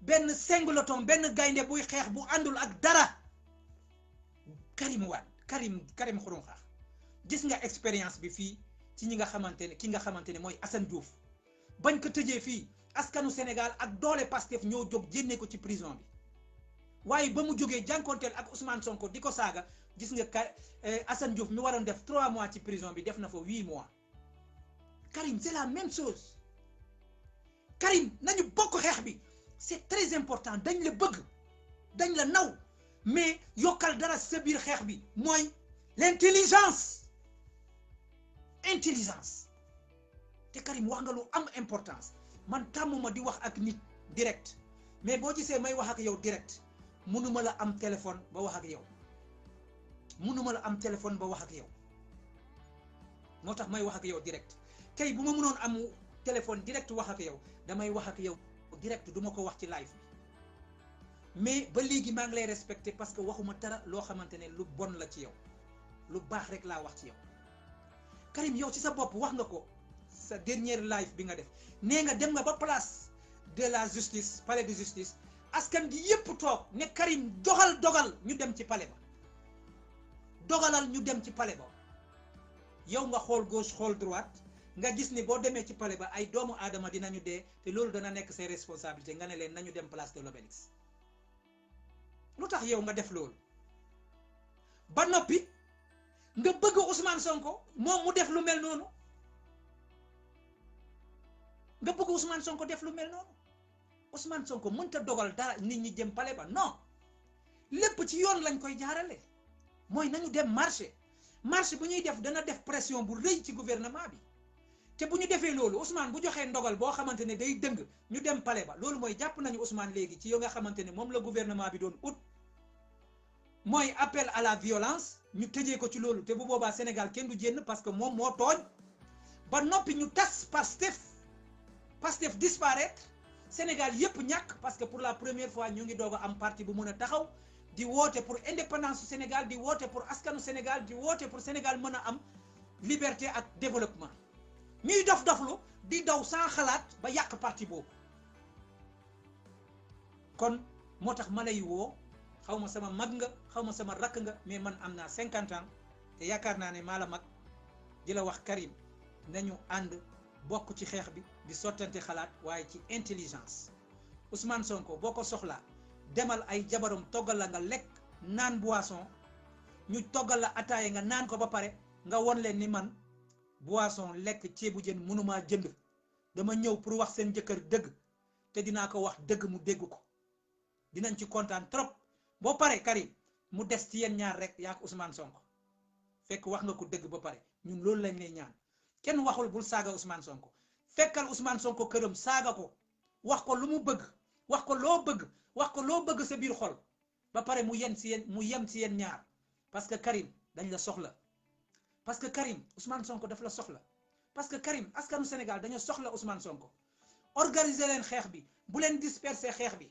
benn singleton benn gaynde buy xeex bu àndul ak dara Karim Xurum Xax gis nga expérience bi fii ci ñi nga xamante ne ki nga xamante ne mooy Assane Diouf bañ ko tëjee fii askanu Sénégal ak doole Pastef ñoo jóg génne ko ci prison bi waaye ba mu jógee jànkonteel ak Ousmane Sonko di ko saaga gis nga Assane Diouf mi waroon def 3 mois ci prison bi def na fa 8 mois Karim c'est la même chose Karim nañu bokk xeex bi c'est très important dañ la bëgg dañ la naw mais yokkal dara sa biir xeex bi mooy l'intelligence te Karim wax nga lu am importance man tàmmuma di wax ak nit direct mais boo gisee may wax ak yow direct mënuma la am téléphone ba wax ak yow moo tax may wax ak yow direct tey bu ma mënoon am téléphone direct wax ak yow damay wax ak yow direct du ma ko wax ci live bi mais ba léegi maa ngi lay respecté parce que waxuma dara loo xamante ne lu bon la ci yow lu baax rek laa wax ci yow. Karim yow ci sa bopp wax nga ko sa dernière live bi nga def nee nga dem nga ba place de la justice palais de justice askan gi yépp toog ne Karim dogal ñu dem ci palais ba dogalal ñu dem ci palais ba yow nga xool gauche xool droite nga gis ni boo demee ci palais ba ay doomu aadama dinañu dee te loolu dana nekk ses responsabilités nga ne leen nañu dem place de l'Obélisque lu tax yow nga def loolu ba noppi nga bëgg Ousmane Sonko moom mu def lu mel noonu nga bëgg Ousmane Sonko def lu mel noonu Ousmane Sonko mënta dogal dara nit ñi jëm palais ba non lépp ci yoon lañ koy jaarale mooy nañu dem marché bu ñuy def dana def pression bu rëy ci gouvernement bi te bu ñu defee loolu Ousmane bu joxee ndogal boo xamante ne day dëng ñu dem palais ba loolu mooy jàpp nañu Ousmane léegi ci yow nga xamante ne moom la gouvernement bi doon ut mooy appel à la violence ñu tëjee ko ci loolu te bu boobaa Sénégal kenn du jénn parce que moom moo tooñ ba noppi ñu tas Pastef disparaître Sénégal yépp ñàkk parce que pour la première fois ñu ngi doog a am parti bu mën a taxaw di woote pour indépendance du Sénégal di woote pour askanu Sénégal di woote pour Sénégal mën a am liberté ak développement ñuy doflu di daw sans xalaat ba yàq parti boobu kon moo tax ma lay woo xaw ma sama mag nga xaw ma sama rakk nga mais man am naa 50 ans te yaakaar naa ne maa la mag di la wax Karim nañu ànd bokk ci xeex bi di sottante xalaat waaye ci intelligence Ousmane Sonko boo ko soxlaa demal ay jabaram toggal la nga lekk naan boisson ñu toggal la ataaya nga naan ko ba pare nga won leen ni man boisson lekk ceebu jën mënumaa jënd dama ñëw pour wax seen jëkkër dëgg te dinaa ko wax dëgg mu dégg ko dinañ ci kontaan trop boo pare Karim mu des ci yéen ñaar rek yaa ko Ousmane Sonko fekk wax nga ko dëgg ba pare ñun loolu lañ lay ñaan kenn waxul bul saaga Ousmane Sonko fekkal Ousmane Sonko këram saaga ko wax ko lu mu bëgg wax ko loo bëgg sa biir xol ba pare mu yem ci yéen ñaar parce que Karim dañ la soxla parce que Karim Ousmane Sonko daf la soxla parce que Karim askanu Sénégal dañoo soxla Ousmane Sonko organiser leen xeex bi bu leen disperser xeex bi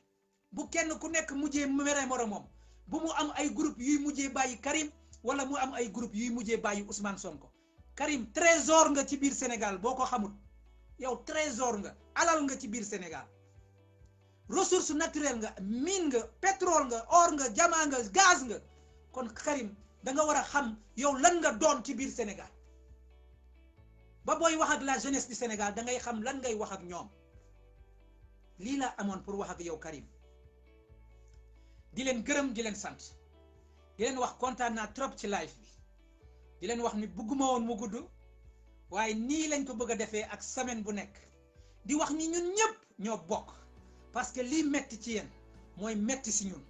bu kenn ku nekk mujjee mere moromam bu mu am ay groupe yuy mujjee bàyyi Karim wala mu am ay groupe yuy mujjee bàyyi Ousmane Sonko Karim trésor nga ci biir Sénégal boo ko xamul yow trésor nga alal nga ci biir Sénégal ressource naturelle nga mine nga pétrole nga or nga diamant nga gaz nga kon Karim da nga war a xam yow lan nga doon ci biir Sénégal ba booy wax ak la jeunesse du Sénégal da ngay xam lan ngay wax ak ñoom lii laa amoon pour wax ak yow Karim di leen gërëm di leen sant di leen wax kontaan naa trop ci live bi di leen wax ni bëgguma woon mu gudd waaye nii lañ ko bëgg a defee ak semaine bu nekk di wax ni ñun ñëpp ñoo bokk parce que lii metti ci yéen mooy metti si ñun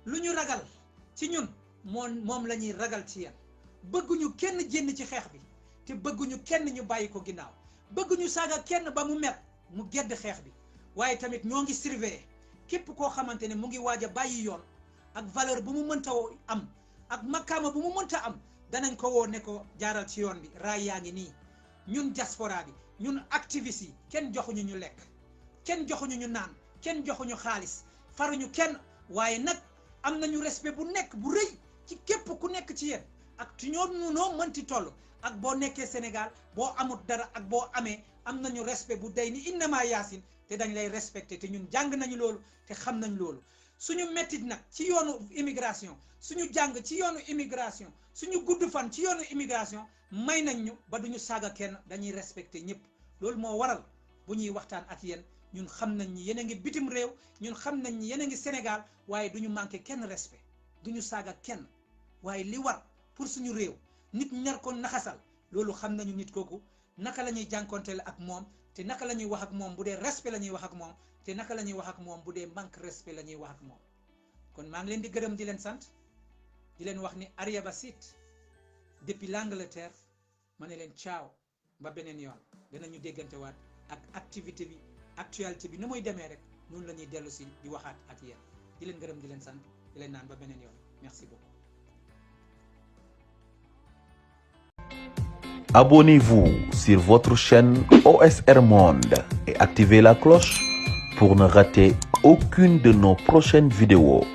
lu ñu ragal ci ñun moom la ñuy ragal ci yéen bëgguñu kenn génn ci xeex bi te bëgguñu kenn ñu bàyyi ko ginnaaw bëgguñu saaga kenn ba mu met mu gedd xeex bi waaye tamit ñoo ngi surveiller képp koo xamante ne mu ngi waaj a bàyyi yoon ak valeur bu mu mënta am ak makkaama bu mu mënta am danañ ko woo ne ko jaaral ci yoon bi raay yaa ngi nii ñun diaspora bi ñun activistes yi kenn joxuñu ñu lekk kenn joxuñu ñu naan kenn joxuñu xaalis faruñu kenn waaye nag am nañu respect bu nekk bu rëy ci képp ku nekk ci yéen ak ci ñoom noo mënti toll ak boo nekkee Sénégal boo amut dara ak boo amee am nañu respect bu day ni innama yaasin te dañ lay respecté te ñun jàng nañu loolu te xam nañ loolu suñu mettit nag ci yoonu immigration suñu jàng ci yoonu immigration suñu gudd fan ci yoonu immigration may nañ ñu ba duñu saaga kenn dañuy respecté ñëpp loolu moo waral bu ñuy waxtaan ak yéen ñun xam nañ ni yéen a ngi bitim réew ñun xam nañ ni yéen a ngi Sénégal waaye duñu manqué kenn respect duñu saaga kenn waaye li war pour suñu réew nit ñar ko naxasal loolu xam nañu nit kooku naka la ñuy jànkonteel ak moom te naka la ñuy wax ak moom bu dee respect la ñuy wax ak moom te naka la ñuy wax ak moom bu dee manque respect la ñuy wax ak moom kon maa ngi leen di gërëm di leen sant di leen wax ni Ariaba Sit depuis l'Angleterre ma ne leen ciao ba beneen yoon danañu déggante waat ak activité bi actualité bi ni muy demee rek noonu la ñuy dellu si di waxaat ak yéen di leen gërëm di leen sant di leen naan ba beneen yoon merci beaucoup. Abonnez-vous sur votre chaîne OSR Monde et activez la cloche pour ne rater aucune de nos prochaines vidéos.